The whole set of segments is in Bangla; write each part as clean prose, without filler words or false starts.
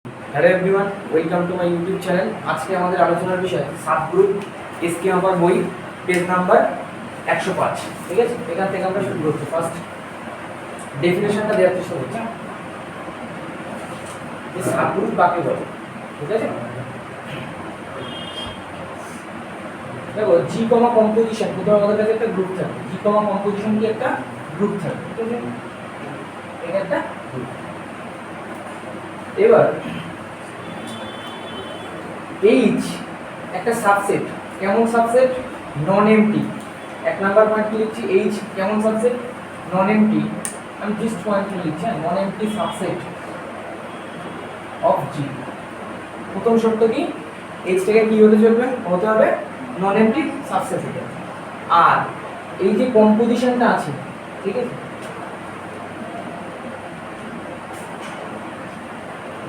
Hello everyone, welcome to my YouTube channel. আজকে আমাদের আলোচনার বিষয় সাবগ্রুপ এসকে আমার বই পেজ নাম্বার 105। ঠিক আছে, এখান থেকে আমরা শুরু করছি। ফার্স্ট ডেফিনেশনটা দেওয়ার চেষ্টা করছি যে সাবগ্রুপ কাকে বলে। ঠিক আছে, দেখো জি কমা কম্পোজিশন, প্রথমে আমাদের কাছে একটা গ্রুপ থাকবে। জি কমা কম্পোজিশন কি একটা গ্রুপ থাকবে। ঠিক আছে, এটা একটা গ্রুপ। এবার এইচ একটা সাবসেট। কেমন সাবসেট? Non MT. এক নাম্বার পয়েন্ট কি লিখছি? এইচ কেমন সাবসেট? Non MT. আমি জাস্ট পয়েন্ট লিখছি, নন এমটি সাবসেট অফ জি। প্রথম শর্ত কি? এইচটাকে কি হতে চলবে? হতে হবে নন এমটি সাবসেট হতে। আর এই যে কম্পোজিশনটা আছে, ঠিক আছে,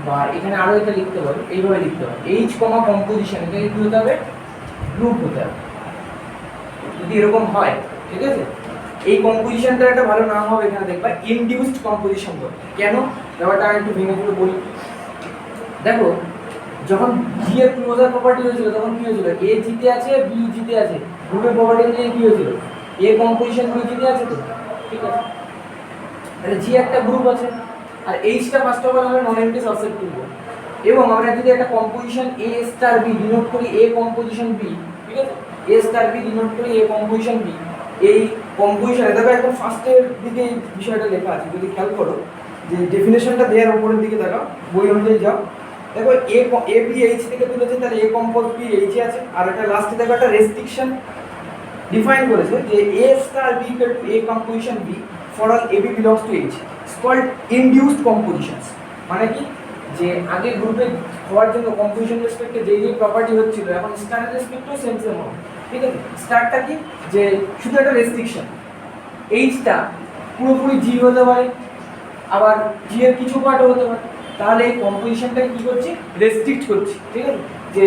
বা এখানে আরো এটা লিখতে পারো, এইভাবে লিখতে হবে এইচ কমা কম্পোজিশন, এটাকে কি হতে হবে? গ্রুপ হতে হবে। যদি এরকম হয়, ঠিক আছে, এই কম্পোজিশনটার একটা ভালো নাম হবে, এখানে দেখবা ইনডিউসড কম্পোজিশন বলে। কেন? ব্যাপারটা আমি একটু ভেঙে করে বলি। দেখো, যখন জি এর ক্লোজার প্রপার্টি হয়েছিল তখন কি হয়েছিল? এ জিতে আছে, বি জিতে আছে। গ্রুপের প্রপার্টি অনুযায়ী কি হয়েছিল? এ কম্পোজিশন বি জিতে আছে তো, ঠিক আছে। তাহলে জি একটা গ্রুপ আছে, আর এইচটা ফার্স্ট অফ অল আমরা নন এমটি সাবসেট করব। এবং আমরা যদি একটা কম্পোজিশন এ স্টার বি ডিনোট করি, এ কম্পোজিশন বি, ঠিক আছে, এ স্টার বি ডিনোট করি এ কম্পোজিশন বি। এই কম্পোজিশন, দেখো একদম ফার্স্টের দিকে এই বিষয়টা লেখা আছে, যদি খেয়াল করো যে ডেফিনেশনটা দেওয়ার উপরের দিকে তাকাও, বই অনুযায়ী যাও। দেখো এ বি এইচ থেকে তুলেছে, তাহলে এ কম্পোজ বি এইচে আছে। আর একটা লাস্টে দেখো একটা রেস্ট্রিকশন ডিফাইন করেছে যে a star b equal to a composition b for all a b belongs to H. It's called induced compositions. মানে কি? যে আগে গ্রুপে হওয়ার জন্য কম্পোজিশন রেসপেক্টে যেই যেই প্রপার্টি হচ্ছিল, এখন স্টারের রেসপেক্টেও সেম সেম হবে। ঠিক আছে, স্টারটা কি? যে শুধু একটা রেস্ট্রিকশন, এইচটা পুরোপুরি জি হতে পারে, আবার জি এর কিছু পার্টও হতে পারে। তাহলে এই কম্পোজিশনটাকে কি করছি? রেস্ট্রিক্ট করছি। ঠিক আছে, যে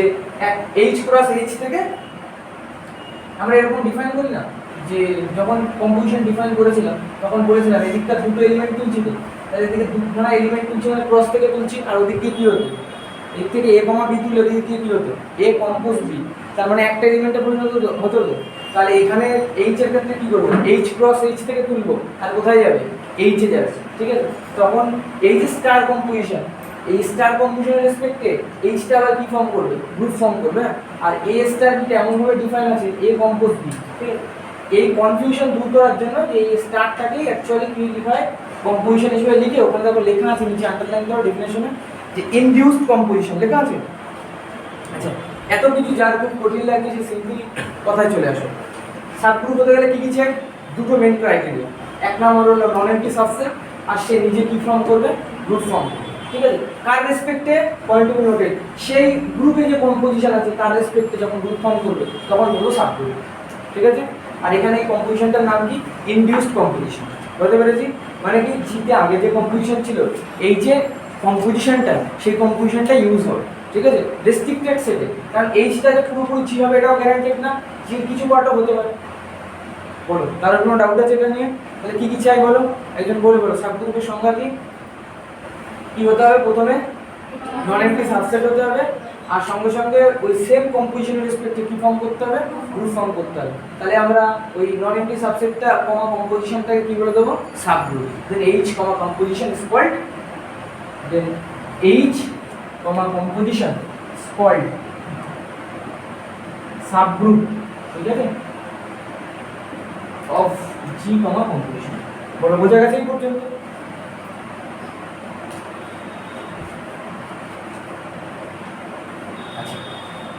এইচ ক্রস এইচ থেকে আমরা এরকম ডিফাইন করি না, যে যখন কম্পোজিশন ডিফাইন করেছিলাম তখন বলেছিলাম এদিকটা দুটো এলিমেন্ট তুলছি, তো তাহলে এদিকে দুখানা এলিমেন্ট তুলছি, মানে ক্রস থেকে তুলছি। আর ওদিক দিয়ে কি হতো? এর থেকে এ কমা বি তুলে ওদিক দিয়ে কি হতো? এ কম্পোজ বি। তার মানে একটা এলিমেন্টে পরিণত হতো তো। তাহলে এখানে এইচ এর ক্ষেত্রে কি করবো? এইচ ক্রস এইচ থেকে তুলবো, আর কোথায় যাবে? এইচে যাবে। ঠিক আছে, তখন এই যে স্টার কম্পোজিশন, এই স্টার কম্পোজিশনের রেসপেক্টে এইচটা আবার কি ফর্ম করবে? গ্রুপ ফর্ম করবে। আর এ স্টার বিটা এমনভাবে ডিফাইন আছে এ কম্পোজ বি। ঠিক আছে, এই কনফিউশন দূর করার জন্য যে এই স্টারটাকেই অ্যাকচুয়ালি কি লিখা হয়? কম্পোজিশন হিসেবে লিখে ওখানে দেখো লেখা আছে নিচে আন্ডারলাইন করো ডেফিনেশনে যে ইনডিউসড কম্পোজিশন লেখা আছে। আচ্ছা, এত কিছু যার খুব কঠিন লাগে সে সিম্পল কথায় চলে আসো। সাবগ্রুপ হতে গেলে কি কি চাই? দুটো মেন ক্রাইটেরিয়া। এক নম্বর হলো নন এমটি সাবসেট, আর সে নিজে কি ফর্ম করবে? গ্রুপ ফর্ম করবে। ঠিক আছে, কার রেসপেক্টে? পয়েন্ট টু বি নোটেড, সেই গ্রুপে যে কম্পোজিশন আছে তার রেসপেক্টে যখন গ্রুপ ফর্ম করবে তখন বলবো সাবগ্রুপ। ঠিক আছে, আর এখানে এই কম্পোজিশনটার নাম কি? Induced composition. বলতে পেরেছি? মানে কি, জিতে আগে যে কম্পোজিশন ছিল, এই যে কম্পোজিশনটা, সেই কম্পোজিশনটা ইউজ হবে। ঠিক আছে, রেস্ট্রিক্টেড সেটে, কারণ এইচটা যে পুরোপুরি জি হবে এটাও গ্যারান্টেড না, জির কিছু পার্টও হতে পারে। বলো, কারোর কোনো ডাউট আছে এটা নিয়ে? তাহলে কি কি চাই বলো, একজন বলে বলো। সাবগ্রুপের সংজ্ঞা কি? কি হতে হবে? প্রথমে নন এমটি সাবসেট হতে হবে, আর সঙ্গে সঙ্গে ওই সেম কম্পোজিশনের রেসপেক্টে কি ফর্ম করতে হবে? গ্রুপ ফর্ম করতে হবে। তাহলে আমরা ওই নন এমটি সাবসেটটা কমা কম্পোজিশনটাকে কি বলে দেবো? Subgroup. Then H comma composition is called, then H comma composition is called subgroup. ঠিক আছে, অফ জি কমা কম্পোজিশন। বলো, বোঝা গেছে এই পর্যন্ত? আচ্ছা,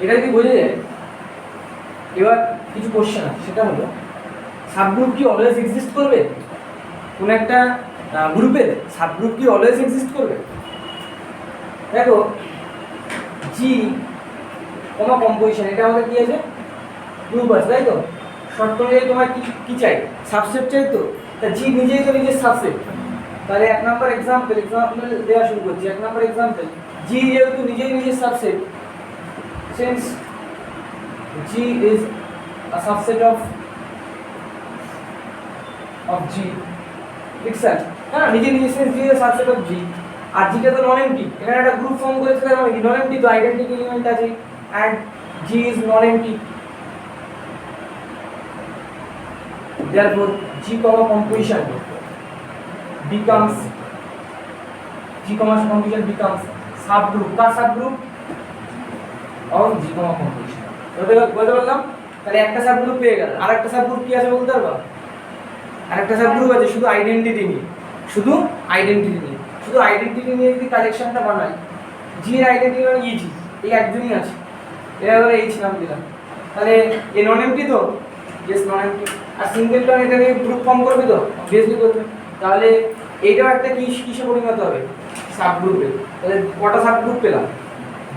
এটা যদি বোঝা যায়, এবার কিছু কোশ্চেন আছে, সেটা হলো সাবগ্রুপ কি অলওয়েজ এক্সিস্ট করবে? কোন একটা গ্রুপের সাবগ্রুপ কি অলওয়েজ এক্সিস্ট করবে? দেখো, জি কমা কম্পোজিশন, এটা আমাদের কি আছে? গ্রুপ আছে, তাই তো? শর্ত অনুযায়ী তোমার কি কি চাই? সাবসেট চাই তো। তা জি নিজেই তো নিজের সাবসেট। তাহলে এক নাম্বার এক্সাম্পল দেওয়া শুরু করছি। এক নাম্বার এক্সাম্পল, জি যেহেতু নিজেই নিজের subset, since G is a subset of G itself। হ্যাঁ, নিজে নিজে সেন্স জি এর সাবসেট অফ জি। আর জিটা তো নন এমটি, এখানে একটা গ্রুপ ফর্ম করেছে তার মানে কি নন এমটি, তো আইডেন্টিটি এলিমেন্ট আছে and G is non-empty. Therefore, G comma composition becomes subgroup. का subgroup और G comma composition. বলতে পারলাম তাহলে একটা সাবগ্রুপ পেয়ে গেল। আর একটা সাবগ্রুপ কি আছে বলতে পারবা? আর একটা সাবগ্রুপ আছে শুধু আইডেন্টিটি নিয়ে, শুধু আইডেন্টিটি নিয়ে যদি কালেকশনটা বানাই, G এর আইডেন্টিটি মানে EG, এই একজনই আছে, এরা ধরে এইচ নাম দিলাম, তাহলে এ নন এমটি তো, ইয়েস নন এমটি, আর সিঙ্গেলটন এটাকে গ্রুপ ফর্ম করবে তো, অবভিয়াসলি করবে, তাহলে এইটাও একটা কিসে পরিণত হবে? সাবগ্রুপে। তাহলে কটা সাবগ্রুপ পেলাম?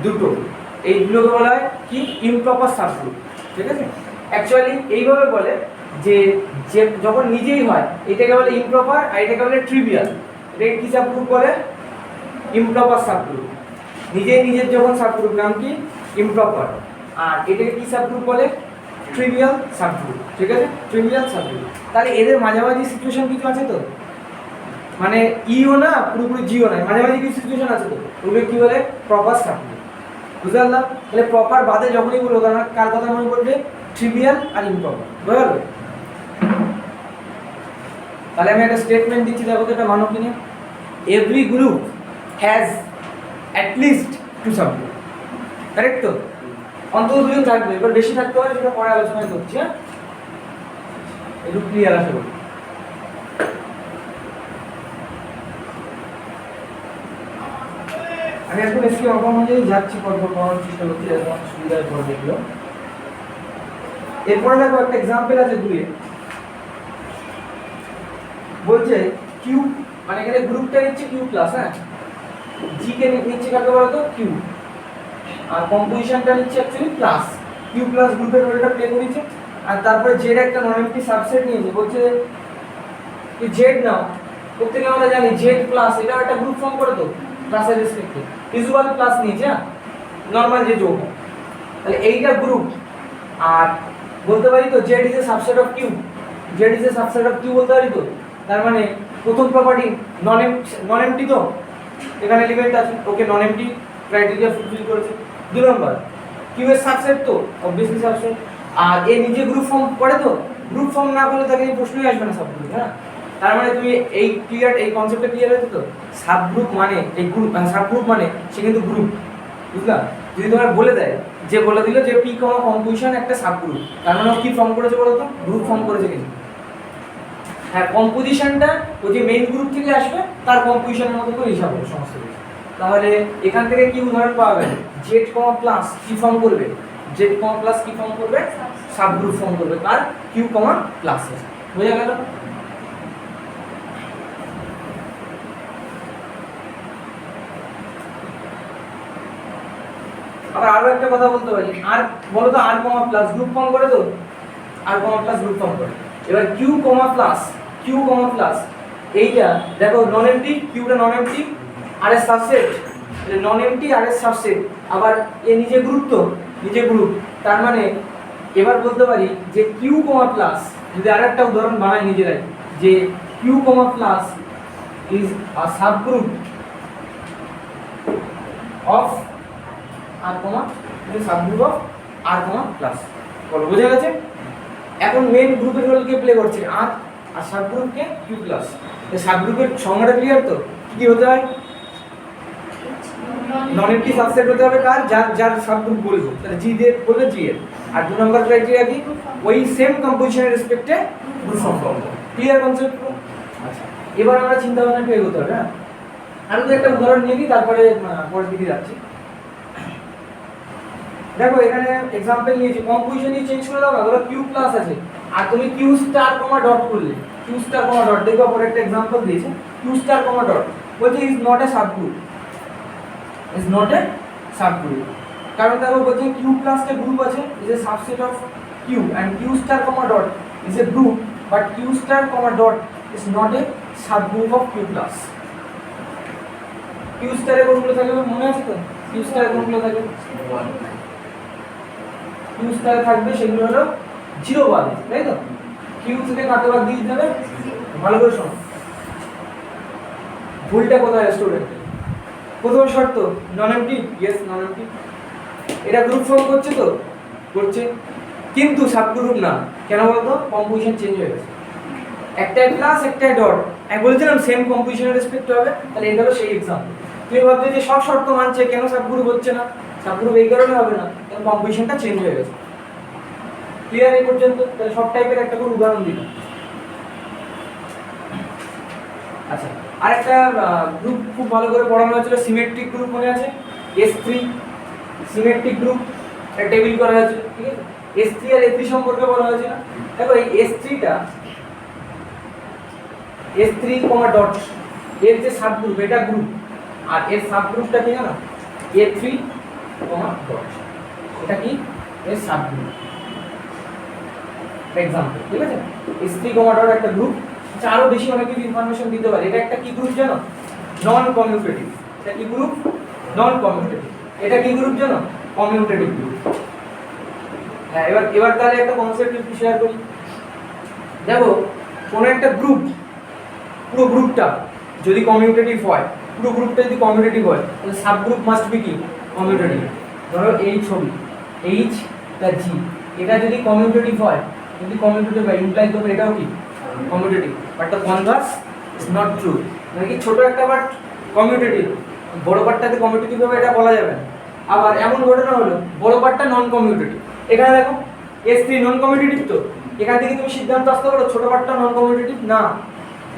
দুটো। এইগুলোকে বলা হয় কি ইমপ্রপার সাবগ্রুপ, ঠিক আছে? অ্যাকচুয়ালি এইভাবে বলে যে যখন নিজেই হয় এটাকে বলে ইমপ্রপার, আর এটাকে বলে ট্রিভিয়াল। এটাকে কি সাবগ্রুপ বলে? Improper subgroup. নিজের যখন সাবগ্রুপ নাম কি ইমপ্রপার, আর এটাকে কি সাবগ্রুপ বলে? ট্রিভিয়াল সাবগ্রুপ, ঠিক আছে? Trivial subgroup. তাহলে এদের মাঝামাঝি সিচুয়েশন কিছু আছে তো, মানে ইও না পুরোপুরি জিও না, মাঝামাঝি কিছু সিচুয়েশন আছে তো, ওগুলো কি বলে? Proper subgroup. বুঝতে পারলাম? তাহলে প্রপার বাদে যখনই বলবো তখন কার কথা মনে পড়বে? ট্রিভিয়াল আর ইমপ্রপার। বুঝতে পারবে? তাহলে আমি একটা স্টেটমেন্ট দিচ্ছি, দেখো তো এটা মানো কিনা। Every group has at least two subgroup, correct তো? অন্তত দুজন থাকবে, এবার বেশি থাকতে পারে সেটা পরে আলোচনা করছি। হ্যাঁ, একটু ক্লিয়ার আশা করি। আমি এখন এসকি অঙ্কন অনুযায়ী যাচ্ছি, পরপর পড়ার চেষ্টা করছি, এখন সুবিধায় পড়ে দেখলো। এরপরে দেখো একটা এক্সাম্পল আছে দুয়ে, বলছে কিউ, মানে এখানে গ্রুপটা নিচ্ছে কিউ প্লাস, হ্যাঁ, জি কে নিচ্ছে কাকে বলতো? কিউ, আর কম্পোজিশনটা নিচ্ছে অ্যাকচুয়ালি প্লাস, কিউ প্লাস গ্রুপের রোলটা প্লে করেছে। আর তারপরে জেড একটা নন এমটি সাবসেট নিয়েছে, বলছে কি জেড নাও, প্রত্যেকে আমরা জানি জেড প্লাস এটা একটা গ্রুপ ফর্ম করে তো ক্লাসের রেসপেক্টে, ইউজুয়াল প্লাস নিয়েছে, হ্যাঁ, নরমাল যে যোগ, তাহলে এইটা গ্রুপ। আর বলতে পারি তো Z is a subset of Q, Z is a subset of Q বলতে পারি তো। তার মানে প্রথম প্রপার্টি নন এমটি তো, এখানে এলিমেন্ট আছে, ওকে নন এমটি ক্রাইটেরিয়া ফুলফিল করেছে। দুই নম্বর কিউ এর সাবসেট তো, অবভিয়াসলি সাবসেট, আর এ নিজে গ্রুপ ফর্ম করে তো, গ্রুপ ফর্ম না করলে তাকে এই প্রশ্নই আসবে না সাবগ্রুপ, হ্যাঁ। তার মানে তুমি এই ক্লিয়ার, এই কনসেপ্টটা ক্লিয়ার হয়েছে তো? সাবগ্রুপ মানে এই গ্রুপ, সাবগ্রুপ মানে সে কিন্তু গ্রুপ, বুঝলা? যদি তোমার বলে দেয়, যে বলে দিল যে পি কমা কম্পোজিশন একটা সাবগ্রুপ, তার মানে কি ফর্ম করেছে বলো তো? গ্রুপ ফর্ম করেছে কিন্তু। হ্যাঁ, কম্পোজিশনটা ওই যে মেইন গ্রুপ থেকে আসবে, তার কম্পোজিশনের মতো করে হিসাব হবে সমস্ত কিছু। তাহলে এখান থেকে কি উদাহরণ পাওয়া গেল? জেড কমা প্লাস কি ফর্ম করবে? জেড কমা প্লাস কি ফর্ম করবে? সাবগ্রুপ ফর্ম করবে তার কিউ কমা প্লাস। বোঝা গেল? আবার আরো একটা কথা বলতে পারি, আর বলো তো আর কমা প্লাস গ্রুপ ফর্ম করে তো, আর কমা প্লাস গ্রুপ ফর্ম করে। এবার কিউ কমা প্লাস এইটা দেখো নন এমটি, কিউটা নন এমটি, আর এর সাবসেট নন এমটি, আর এর সাবসেট, আবার এ নিজে গ্রুপ তো, নিজে গ্রুপ। তার মানে এবার বলতে পারি যে কিউ কমা প্লাস, যদি আরেকটা উদাহরণ বানাই নিজেরাই, যে Q comma plus is a subgroup of R comma, এটা subgroup of R comma plus. বলো বোঝা গেছে? এখন মেইন গ্রুপের রোল কে প্লে করছে আর, আর সাবগ্রুপ কে কিউ প্লাস। এই সাবগ্রুপের সংজ্ঞাটা ক্লিয়ার তো? কি হতে হয়? নন এমটি সাবসেট হতে হবে কার? যার সাবগ্রুপ বলবো, তাহলে জি দিয়ে বললে জি এর। আর 2 নম্বর ক্রাইটেরিয়া কি? ওই সেম কম্পোজিশনের রেসপেক্টে গ্রুপ ফর্ম করব। Clear concept? আচ্ছা, এবার আমরা চিন্তা ভাবনা একটু এগোতে হবে। হ্যাঁ, আমি তো একটা উদাহরণ নিয়ে নিই, তারপরে পরের দিকে যাচ্ছি। দেখো এখানে एग्जांपल নিয়েছি, কম্পোজিশন ই চেঞ্জ করে দাও না, ধরো কিউ প্লাস আছে আর তুমি কিউ স্টার কমা ডট করলে, কিউ স্টার কমা ডট, দেখো পরে একটা एग्जांपल দিয়েছে, কিউ স্টার কমা ডট বলছে is not a subgroup, is not a subgroup. কারণ দেখো বলছে কিউ প্লাস টা গ্রুপ আছে, is a subset of Q, and Q star comma dot is a group, but Q star comma dot is not a subgroup of Q plus. Q স্টারের কোনগুলো থাকবে মনে আছে তো? কিউ স্টারের কোনগুলো থাকবে? কিউ স্টার থাকবে সেগুলো হলো 0 1, তাই তো? কিউ থেকে কাকে বাদ দিয়ে দেবে? ভালো করে শোনো, ভুলটা কোথায় স্টুডেন্ট? প্রথম শর্ত নন এমটি, ইয়েস নন এমটি। এটা গ্রুপ ফর্ম করছে তো, করছে, কিন্তু সাবগ্রুপ না। কেন বলতো? কম্পোজিশন চেঞ্জ হয়ে গেছে, একটাই প্লাস একটাই ডট। আমি বলেছিলাম সেম কম্পোজিশনের রেসপেক্ট হবে, তাহলে এটা হলো সেই এক্সাম্পল। তুমি ভাবছো যে সব শর্ত মানছে, কেন সাবগ্রুপ হচ্ছে না? সাবগ্রুপ এই কারণে হবে না, কারণ কম্পোজিশনটা চেঞ্জ হয়ে গেছে। ক্লিয়ার এই পর্যন্ত? তাহলে সব টাইপের একটা করে উদাহরণ দিলাম। আচ্ছা, আরেকটা গ্রুপ খুব ভালো করে পড়ানো হয়েছিল, সিমেট্রিক গ্রুপ, মনে আছে? S3 সিমেট্রিক গ্রুপ একটা টেবিল করা হয়েছিল, ঠিক আছে? S3 আর A3 সম্পর্কে বলা হয়েছিল। দেখো এই S3টা S3, ডট, এর যে সাবগ্রুপ এটা গ্রুপ, আর এর সাবগ্রুপটা কি জানো? A3, ডট, এটা কি? এর সাবগ্রুপ এক্সাম্পল, ঠিক আছে? S3, ডট একটা গ্রুপ। আচ্ছা, আরো বেশি অনেক কিছু ইনফরমেশন দিতে পারে। এটা একটা কি গ্রুপ জানো? নন কমিউটেটিভ। এটা কি গ্রুপ? নন কমিউটেটিভ। এটা কি গ্রুপ জানো? Commutative group. হ্যাঁ, এবার তাহলে একটা কনসেপ্ট একটু শেয়ার করি। দেখো কোন একটা গ্রুপ, পুরো গ্রুপটা যদি কমিউটেটিভ হয়, পুরো গ্রুপটা যদি কমিউটেটিভ হয়, তাহলে সাবগ্রুপ মাস্ট বি কি? কমিউটেটিভ। ধরো এই ছবি H প্লাস G, এটা যদি কমিউটেটিভ হয়, যদি কমিউটেটিভ হয় ইমপ্লাই করবে এটাও কি? Commutative. But the Converse is not true. মানে কি ছোট একটা পার্ট কমিউটেটিভ, বড় পার্টটাতে কমিউটেটিভ হবে এটা বলা যাবে না। আবার এমন ঘটনা হলো বড় পার্টটা নন কমিউটেটিভ। এখানে দেখো S3 নন কমিউটেটিভ, তো এখান থেকে তুমি সিদ্ধান্ত আসতে পারো ছোট পার্টটা নন কমিউটেটিভ না।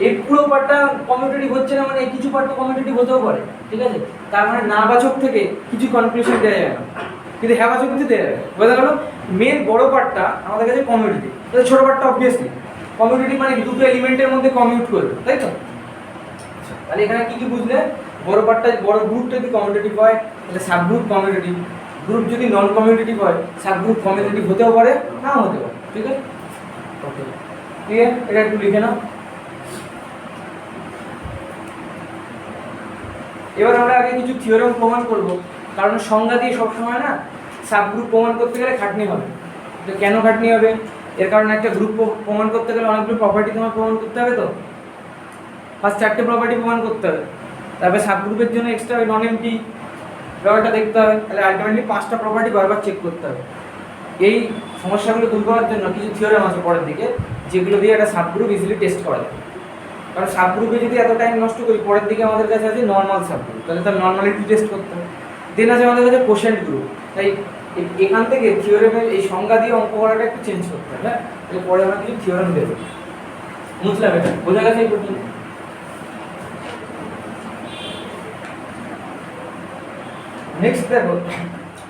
এই পুরো পার্টটা কমিউটেটিভ হচ্ছে না, মানে কিছু পার্ট তো কমিউটেটিভ হতেও পারে, ঠিক আছে? তার মানে না বাচক থেকে কিছু কনক্লুশন দেওয়া যায় না, কিন্তু হ্যাঁ বাচক কিন্তু দেওয়া যায়। বোঝা গেল? মেন বড় পার্টটা আমাদের কাছে কমিউটেটিভ, তাহলে ছোট পার্টটা অবভিয়াসলি কমিউটেটিভ, মানে দুটো এলিমেন্টের মধ্যে কমিউট করবে, তাই তো? তাহলে এখানে কি কি বুঝলে? বড় পার্টটা, বড় গ্রুপটা যদি কমিউটেটিভ হয় তাহলে সাবগ্রুপ কমিউটেটিভ, গ্রুপ যদি নন কমিউটেটিভ হয় সাবগ্রুপ কমিউটেটিভ হতেও পারে, নাও হতে পারে, ঠিক আছে? ওকে, ক্লিয়ার? এটা একটু লিখে নাও। এবার আমরা আগে কিছু থিওরেম প্রমাণ করব, কারণ সংজ্ঞা দিয়ে সবসময় না সাবগ্রুপ প্রমাণ করতে গেলে খাটনি হবে। তো কেন খাটনি হবে? এর কারণে একটা গ্রুপ প্রমাণ করতে গেলে অনেকগুলো প্রপার্টি তোমার প্রমাণ করতে হবে। তো ফার্স্ট 4টে প্রপার্টি প্রমাণ করতে হবে, তারপরে সাবগ্রুপের জন্য এক্সট্রা ওই নন এমটি ব্যাপারটা দেখতে হবে। তাহলে আলটিমেটলি 5টা প্রপার্টি বারবার চেক করতে হবে। এই সমস্যাগুলো দূর করার জন্য কিছু থিওরেম আছে পরের দিকে, যেগুলো দিয়ে একটা সাবগ্রুপ ইজিলি টেস্ট করা যায়। কারণ সাবগ্রুপে যদি এত টাইম নষ্ট করি, পরের দিকে আমাদের কাছে আছে নর্মাল সাবগ্রুপ, তাহলে তার নর্মালিটি টেস্ট করতে হবে। দেন আছে আমাদের কাছে কোশেন্ট গ্রুপ। তাই এখান থেকে থিওরেমের এই সংজ্ঞা দিয়ে অঙ্ক করাটা একটু চেঞ্জ করতে হবে। হ্যাঁ, পরে আমরা কিছু থিওরেম দেবো। বুঝলাম? এটা বোঝা গেছে এই পর্যন্ত? নেক্সট দেখো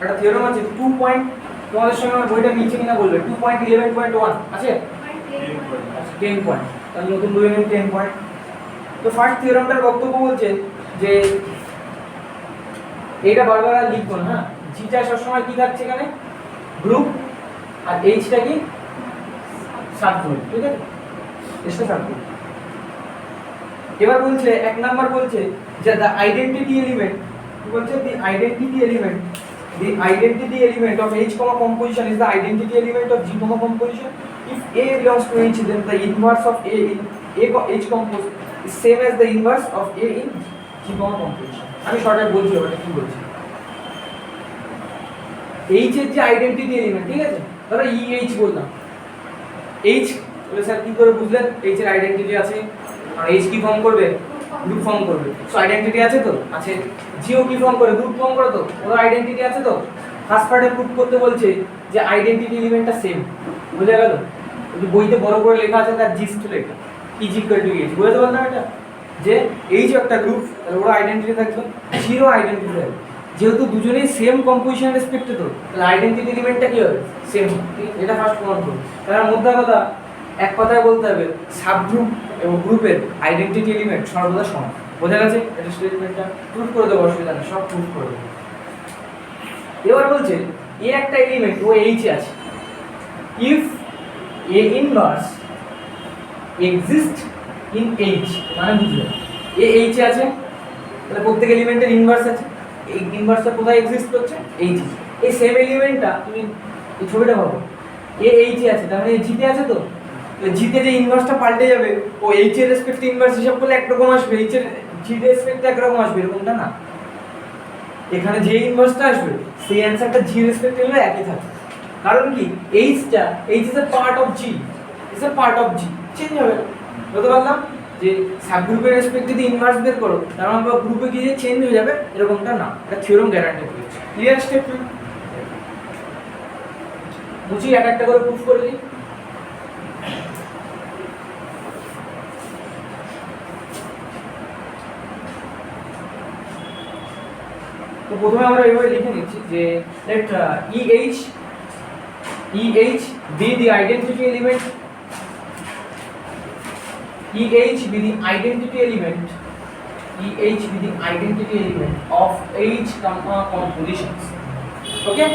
একটা থিওরেম আছে 2 পয়েন্ট, তোমাদের সঙ্গে আমার বইটা নিচে কিনা বলবে 2.11.1 আছে 10 পয়েন্ট, তাহলে নতুন বই নেন 10 পয়েন্ট। তো ফার্স্ট থিওরেমটার বক্তব্য বলছে যে এইটা বারবার আর লিখবো না। হ্যাঁ, জিটা সবসময় কি থাকছে এখানে? গ্রুপ, আর এইচটা কি? সাবগ্রুপ, ঠিক আছে? এটা সাবগ্রুপ। এবার বলছে 1 নাম্বার বলছে যে দ্য আইডেন্টিটি এলিমেন্ট, কি বলছে? the identity element of H composition is the identity element of G composition. If A belongs to H, then the inverse of A in H compose is same as the inverse of A in G composition. আমি শর্টে বলছি ওটা কি বলছি। H এর যে আইডেন্টিটি এলিমেন্ট, ঠিক আছে? ধরো EH বললাম, H বলে স্যার কি করে বুঝলেন? H এর আইডেন্টিটি আছে, আর H কি ফর্ম করবে? গ্রুপ ফর্ম করবে। সো আইডেন্টিটি আছে তো? আছে। জিও কি ফর্ম করে? গ্রুপ ফর্ম করে তো? ওর আইডেন্টিটি আছে তো? ফার্স্ট পার্টে প্রুফ করতে বলছে যে আইডেন্টিটি এলিমেন্টটা সেম। বুঝা গেল? যদি বইতে বড় করে লেখা আছে তার জিস্ট লেখা ইজ ইকুয়াল টু এইচ, বুঝতে পারলাম এটা? যে এইচ একটা গ্রুপ, তাহলে ওর আইডেন্টিটি থাকবে, জিরো আইডেন্টিটি থাকবে। যেহেতু দুজনেই সেম কম্পোজিশন রেসপেক্টে, তো তাহলে আইডেন্টিটি এলিমেন্টটা কি হবে? সেম। ঠিক আছে, এটা ফার্স্ট প্রমাণ করব। তার মধ্যে কথা এক কথায় বলতে হবে, সাবগ্রুপ এবং গ্রুপের আইডেন্টিটি এলিমেন্ট সর্বদা সমান। বোঝা গেছে? এটা স্টেটমেন্টটা প্রুফ করে দেবো, অসুবিধা নেই, সব প্রুফ করে দেবো। এবার বলছে এ একটা এলিমেন্ট, ও এইচ আছে, if A inverse exist in H, মানে বুঝলে এ এইচ আছে, তাহলে প্রত্যেক এলিমেন্টের ইনভার্স আছে। এই ইনভার্সটা কোথায় এক্সিস্ট করছে? এইচ। এই সেম এলিমেন্টটা তুমি এই ছবিটা ভাবো, এ এইচ আছে, তার মানে জিতে আছে তো? জিতে যে ইনভার্সটা পাল্টে যাবে, ও এইচ এর রেসপেক্টে ইনভার্স হিসাব করলে একরকম আসবে, এইচ এর জি রেসপেক্টে একরকম আসবে, এরকমটা না। এখানে যে ইনভার্সটা আসবে সেই অ্যান্সারটা জি রেসপেক্টিভ হলে একই থাকবে। কারণ কি এইচটা H is a part of G, is a part of G, change হবে না। বলতে পারলাম যে সাবগ্রুপের রেসপেক্ট যদি ইনভার্স বের করো তার মানে গ্রুপে গিয়ে চেঞ্জ হয়ে যাবে এরকমটা না, এটা থিওরেম গ্যারান্টি দিচ্ছে। Clear statement? বুঝি এক একটা করে প্রুফ করে দিই। তো প্রথমে আমরা এইভাবে লিখে নিচ্ছি যে late EH be the identity element, EH be the identity element, EH be the identity element of H compositions. ওকে,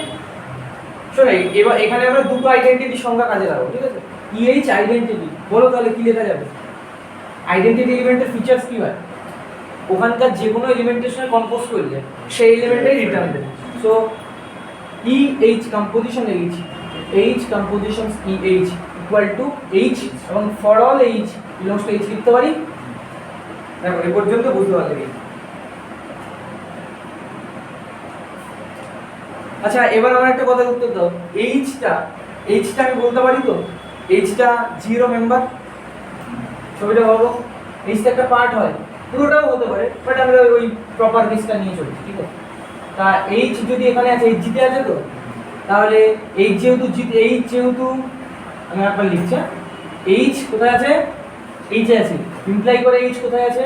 শোনো এবার এখানে আমরা দুটো আইডেন্টিটি সংজ্ঞা কাজে লাগাবো, ঠিক আছে? EH আইডেন্টিটি বলো তাহলে কি লেখা যাবে? আইডেন্টিটি এলিমেন্টের ফিচার্স কি হয়? ওখানকার যে কোনো এলিমেন্টের সঙ্গে কম্পোজ করলে সেই এলিমেন্টেই রিটার্ন দেবে। So EH composition H compositions EH equal to H এবং for all H belongs to H লিখতে পারি। দেখো এই পর্যন্ত বুঝতে পারলে। আচ্ছা এবার আমার একটা কথা উত্তর দাও, Hটা আমি বলতে পারি তো Hটা জিরো মেম্বার, ছবিটা ভাবো, Hটা একটা পার্ট হয়, পুরোটাও হতে পারে, বাট আমরা ওই প্রপার্টিসটা নিয়ে চলছি, ঠিক আছে? তা H যদি এখানে আছে, H জিতে আছে তো, তাহলে H যেহেতু আমি একবার লিখছি, H কোথায় আছে? H আছে, ইমপ্লাই করে H কোথায় আছে?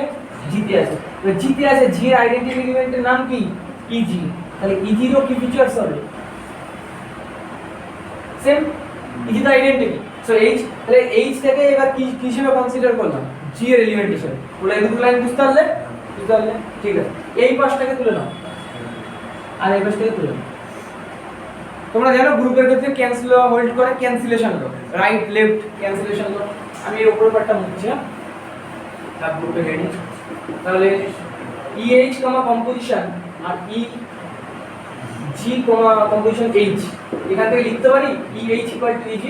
জিতে আছে। এবার জিতে আছে, জি এর আইডেন্টিটি এলিমেন্টের নাম কি? EG। তাহলে EG এরও কি ফিচারস হবে? সেম, EG তো আইডেন্টিটি। সো H, তাহলে H থেকে এবার কি হিসেবে কনসিডার করলাম? G এর এলিমেন্ট হিসেবে। বলে এই দুটো লাইন বুঝতে পারলে? ঠিক আছে। এই পাশটাকে তুলে নাও আর এই পাশটাকে তুলে নাও। তোমরা জানো গ্রুপের ক্ষেত্রে ক্যান্সেল ল হোল্ড করে, cancellation law, right left cancellation law. আমি এর উপরের পার্টটা মুছছি, সাব গ্রুপে হেডিং। তাহলে EH কম্পোজিশন আর EG কম্পোজিশন H, এখান থেকে লিখতে পারি EH equal to EG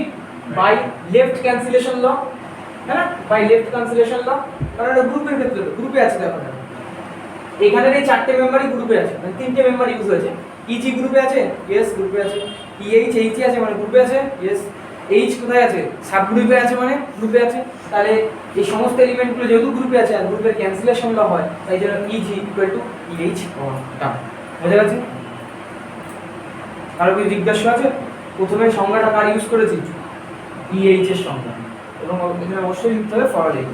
by left cancellation law, হ্যাঁ না? By left cancellation law. কারণ এটা গ্রুপের ক্ষেত্রে, গ্রুপে আছে, দেখো এখানে এই চারটে মেম্বারই গ্রুপে আছে, মানে তিনটে মেম্বার ইউজ হয়েছে। EG গ্রুপে আছে, ইয়েস গ্রুপে আছে। EH আছে মানে গ্রুপে আছে, ইয়েস। H কোথায় আছে? সাব গ্রুপে আছে মানে গ্রুপে আছে। তাহলে এই সমস্ত এলিমেন্টগুলো যেহেতু গ্রুপে আছে আর গ্রুপের ক্যান্সেলেশন ল হয়, তাই জন্য EG equal to EH term. বুঝা গেছে? কারো কি জিজ্ঞাসা আছে? প্রথমে সংজ্ঞাটা কার ইউজ করেছি? EH এর সংজ্ঞা, এবং এখানে অবশ্যই লিখতে হবে ফর H।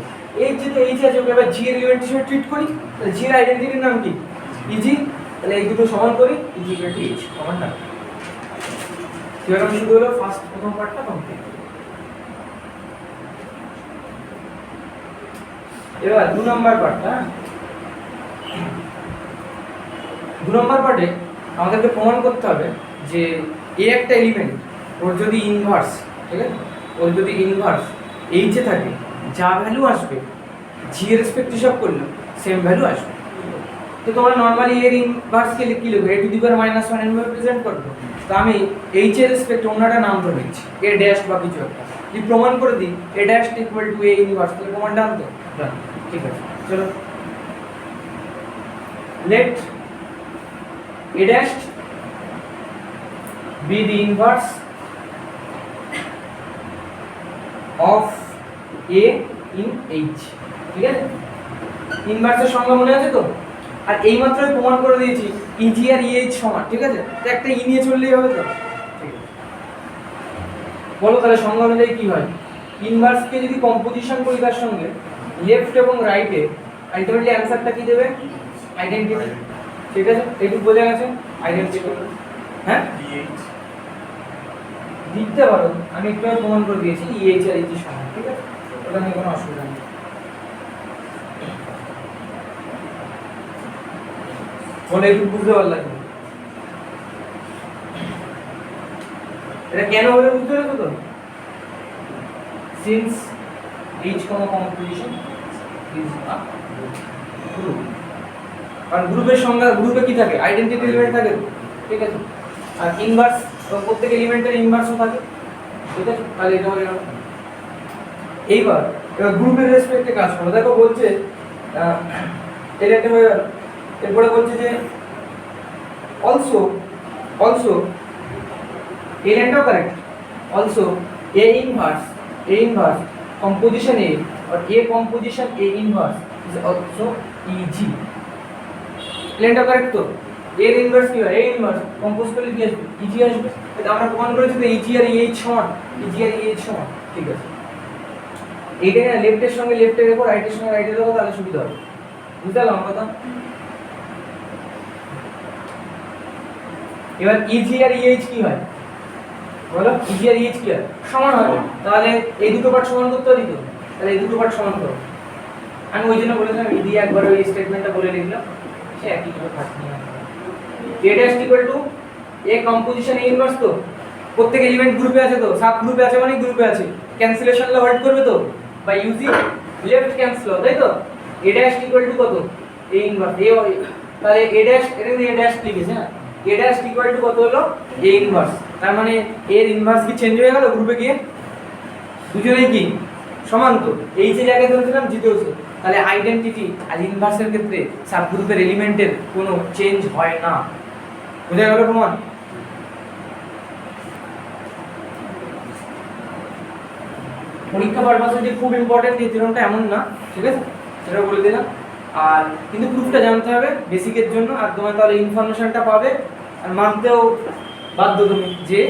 H যেহেতু H আছে, ওকে এবার G এর এলিমেন্ট হিসেবে ট্রিট করি। তাহলে G এর আইডেন্টিটির নাম কি? EG। তাহলে এই দুটো সমান করি, EG ইকুয়াল টু H সমান না। থিওরেম শুরু হলো, প্রথম পার্টটা কমপ্লিট। এবার 2 নম্বর পার্টটা। 2 নম্বর পার্টে আমাদেরকে প্রমাণ করতে হবে যে এই একটা এলিমেন্ট, ওর যদি ইনভার্স, ঠিক আছে, ওর যদি ইনভার্স H এ থাকে, যা ভ্যালু আসবে G এর রেসপেক্ট হিসাব করলে সেম ভ্যালু আসবে। তো তোমরা নরমালি এর ইনভার্সকে কি লিখবে? a টু দি পাওয়ার -1 এর ভাবে প্রেজেন্ট করবে। তো আমি H এর রেসপেক্ট অন্যটা নাম ধরে নিচ্ছি, a ড্যাশ বা কিছু একটা। কি প্রমাণ করে দিই a dash equal to a inverse, তাহলে প্রমাণ ডান তো? ডান, ঠিক আছে। চলো, let a dash be the inverse of a in H, ঠিক আছে? ইনভার্সের সংজ্ঞা মনে আছে তো? আর এইমাত্রই প্রমাণ করে দিয়েছি EG আর EH সমান, ঠিক আছে? তো একটা ই নিয়ে চললেই হবে তো, ঠিক আছে? বলো তাহলে সংজ্ঞা অনুযায়ী কি হয়? ইনভার্সকে যদি কম্পোজিশন করি তার সঙ্গে লেফট এবং রাইটে, আলটিমেটলি অ্যানসারটা কি দেবে? আইডেন্টিটি, ঠিক আছে? এইটুকু বোঝা গেছে? আইডেন্টিটি, হ্যাঁ লিখতে পারো, আমি একটু প্রমাণ করে দিয়েছি EH আর EG সমান, ঠিক আছে? ওটা নিয়ে কোনো অসুবিধা নেই। বলে একটু বুঝতে ভালো লাগবে, এটা কেন হলে বুঝতে পারছো তো? Since H composition is a group, আর গ্রুপের সংজ্ঞা, গ্রুপে কি থাকে? আইডেন্টিটি এলিমেন্ট থাকে, ঠিক আছে? আর ইনভার্স, প্রত্যেক এলিমেন্টের ইনভার্সও থাকে, ঠিক আছে? তাহলে এটা হলো। এবার গ্রুপের রেসপেক্টে কাজ করো। দেখো বলছে এটা একটা হয়ে গেল। এরপরে বলছে যে also A लेंटाओ correct, also A inverse composition A और A composition A inverse is also EG लेंटाओ करेक्ट। तो A inverse কি হয়, A inverse কম্পোজ করলে কি আসবে, EG আসবে। এটা আমরা প্রমাণ করেছি তো EG আর EH সমান, EG আর EH সমান, ঠিক আছে। এইটা লেফটের সঙ্গে লেফটে রেখো, রাইটের সঙ্গে রাইটে রেখো, তাহলে সুবিধা হবে। বুঝতে পারলাম কথা? এবার EG আর EH কি হয় বলো, EG আর EH কি হয়, সমান হয়। তাহলে এই দুটো পার্ট সমান করতে হবে তো, তাহলে এই দুটো পার্ট সমান করো। আমি ওই জন্য বলেছিলাম ED একবার ওই স্টেটমেন্টটা বলে লিখলাম, সে একই করে পার্ট নিয়ে আসবে। A dash equal to A composition A inverse, তো প্রত্যেক এলিমেন্ট গ্রুপে আছে, তো সাব গ্রুপে আছে মানে গ্রুপে আছে, ক্যান্সেলেশন ল হোল্ড করবে তো বাই ইউজিং লেফট ক্যান্সেল, তাই তো। A dash equal to কত, A inverse A, তাহলে A dash এটা A dash লিখেছে, হ্যাঁ A dash equal to কত হলো, A inverse। তার মানে এর ইনভার্স কি চেঞ্জ হয়ে গেল গ্রুপে গিয়ে, দুজনেই কি সমান, তো এই যে জায়গায় ধরেছিলাম জিতেওছে। তাহলে আইডেন্টিটি আর ইনভার্সের ক্ষেত্রে সাবগ্রুপের এলিমেন্টের কোনো চেঞ্জ হয় না। বুঝা গেল প্রমাণ? পরীক্ষা পারপাসে যে খুব ইম্পর্টেন্ট এই থিওরেমটা এমন না, ঠিক আছে, সেটা বলে দিলাম। আর কিন্তু প্রুফটা জানতে হবে বেসিকের জন্য, আর তোমার তাহলে ইনফরমেশনটা পাবে আর মানতেও বাধ্য তুমি যে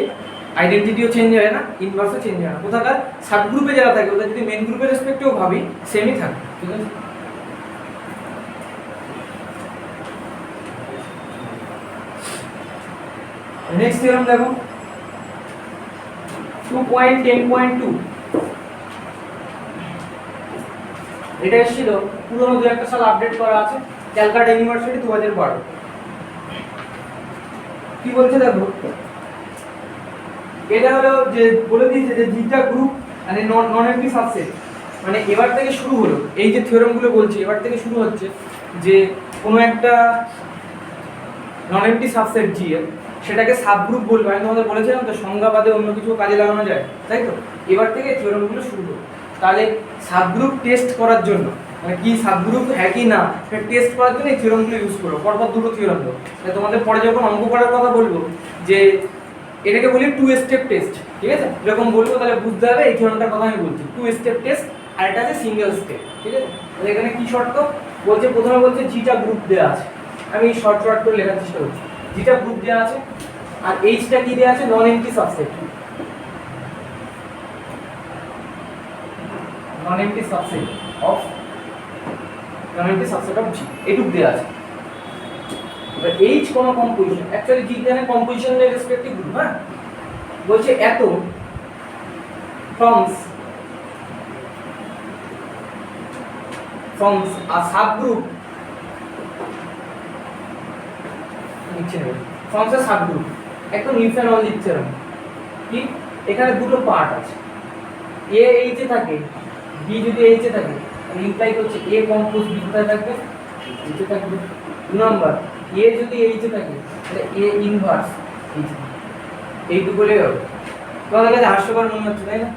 আইডেন্টিটিও চেঞ্জ হয় না, ইনভার্সও চেঞ্জ হয় না। কোথাকার সাবগ্রুপে যারা থাকে ওদের যদি মেন গ্রুপের রেসপেক্টেও ভাবি সেমই থাকে, ঠিক আছে। নেক্সট থিওরেম দেখো 2.10.2, এটা এসেছিল পুরনো দু একটা সাল আপডেট করা আছে, ক্যালকাটা ইউনিভার্সিটি 2012। কি বলছে দেখো, এটা হলো যে বলে দিয়েছে যে জিটা গ্রুপ মানে নন এমপি সাবসেট, মানে এবার থেকে শুরু হলো এই যে থিওরেমগুলো বলছি, এবার থেকে শুরু হচ্ছে যে কোনো একটা নন এমপি সাবসেট জি এর সেটাকে সাবগ্রুপ বলবো। আমি তোমাদের বলেছিলাম তো সংজ্ঞা বাদে অন্য কিছু কাজে লাগানো যায়, তাই তো। এবার থেকে থিওরেমগুলো শুরু হলো। তাহলে সাবগ্রুপ টেস্ট করার জন্য, মানে কি সাবগ্রুপ হ্যাঁ কি না সেটা টেস্ট করার জন্য এই থিওরেমগুলো ইউজ করো। পরপর দুটো থিওরেম দেবো, তোমাদের পরে যখন অঙ্ক করার কথা বলবো যে এটাকে বলি 2 স্টেপ টেস্ট, ঠিক আছে, এরকম বলবো তাহলে বুঝতে হবে এই থিওরেমটার কথা আমি বলছি। 2 স্টেপ টেস্ট আর এটা আছে সিঙ্গেল স্টেপ, ঠিক আছে। তাহলে এখানে কি শর্ত বলছে, প্রথমে বলছে জিটা গ্রুপ দেওয়া আছে, আমি শর্ট করে লেখার চেষ্টা করছি। জিটা গ্রুপ দেওয়া আছে আর এইচটা কি দেওয়া আছে, non empty subset, non empty subset of G, এটুক দেওয়া আছে। এবার এইচ কোন কম্পোজিশন, অ্যাকচুয়ালি জি এখানে কম্পোজিশনের রেসপেক্টিভ গ্রুপ, হ্যাঁ বলছে এত ফর্মস আ সাবগ্রুপ, নিচে নেবে ফর্মস আ সাবগ্রুপ। একদম ইফ এন্ড অনলি থিওরেম কি, এখানে দুটো পার্ট আছে, এ এইচে থাকে, বি যদি এইচে থাকে, ইমপ্লাই করছে এ কম্পোজ বি কোথায় থাকবে, এইচে থাকবে। 2 নাম্বার, এ যদি এইচে থাকে তাহলে এ ইনভার্স এইচে, এইটুকু বলেই হবে। তোমাদের কাছে হাস্যকর মনে হচ্ছে তাই না,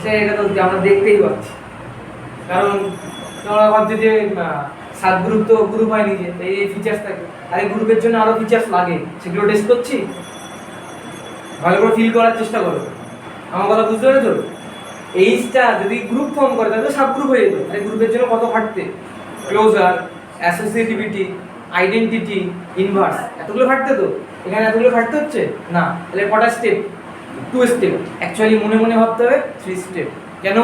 সে এটা তো আমরা দেখতেই পাচ্ছি, কারণ তোমরা ভাবছো যে সাবগ্রুপ তো গ্রুপ হয় নিজে, এই ফিচার্স থাকে, আর এই গ্রুপের জন্য আরো ফিচার্স লাগে, সেগুলো টেস্ট করছি। ভালো করে ফিল করার চেষ্টা করো, আমার কথা বুঝতে পেরেছো। এইচটা যদি গ্রুপ ফর্ম করে তাহলে সাবগ্রুপ হয়ে যেত, আর গ্রুপের জন্য কত খাটতে, ক্লোজার, অ্যাসোসিয়েটিভিটি, আইডেন্টিটি, ইনভার্স, এতগুলো খাটতে, তো এখানে এতগুলো খাটতে হচ্ছে না। তাহলে কটা স্টেপ, 2 স্টেপ। অ্যাকচুয়ালি মনে মনে ভাবতে হবে 3 স্টেপ। কেন,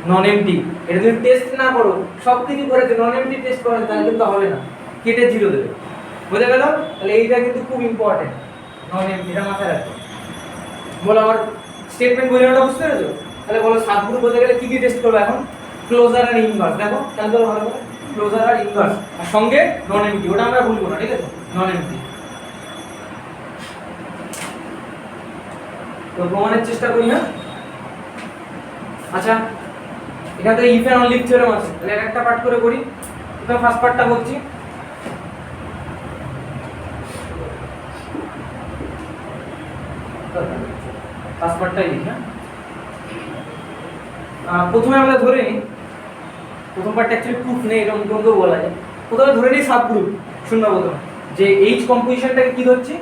নন এমটি, এটা যদি টেস্ট না করো, সব কিছু করেছে নন এমটি টেস্ট করে তাহলে কিন্তু হবে না, কেটে 0 দেবে। বোঝা গেল? তাহলে এইটা কিন্তু খুব ইম্পর্টেন্ট, নন এমটি, এটা মাথায় রাখো। বলো আমার স্টেটমেন্ট বোঝানোটা বুঝতে পেরেছো? তাহলে বলো সাবগ্রুপ বলতে গেলে কি কি টেস্ট করবে এখন, ক্লোজার আর ইনভার্স। দেখো খেয়াল করো ভালো করে, ক্লোজার আর ইনভার্স, আর সঙ্গে নন এমটি, ওটা আমরা ভুলবো না, ঠিক আছে, নন এমটি। তো প্রমাণের চেষ্টা করি, হ্যাঁ। আচ্ছা, এখানে তো ইফ এন্ড অনলি থিওরেম আছে, তাহলে একটা পার্ট করে করি। প্রথমে ফার্স্ট পার্টটা বলছি। ফার্স্ট পার্টটাই লিখি, হ্যাঁ। প্রথমে আমরা ধরে নিই, প্রথম পার্টটা অ্যাকচুয়ালি প্রুফ নেই, এরকম কেউ বলা যায়। প্রথমে ধরে নিই সাবগ্রুপ, শুনবা প্রথমে যে এইচ কম্পোজিশনটাকে কি ধরছে,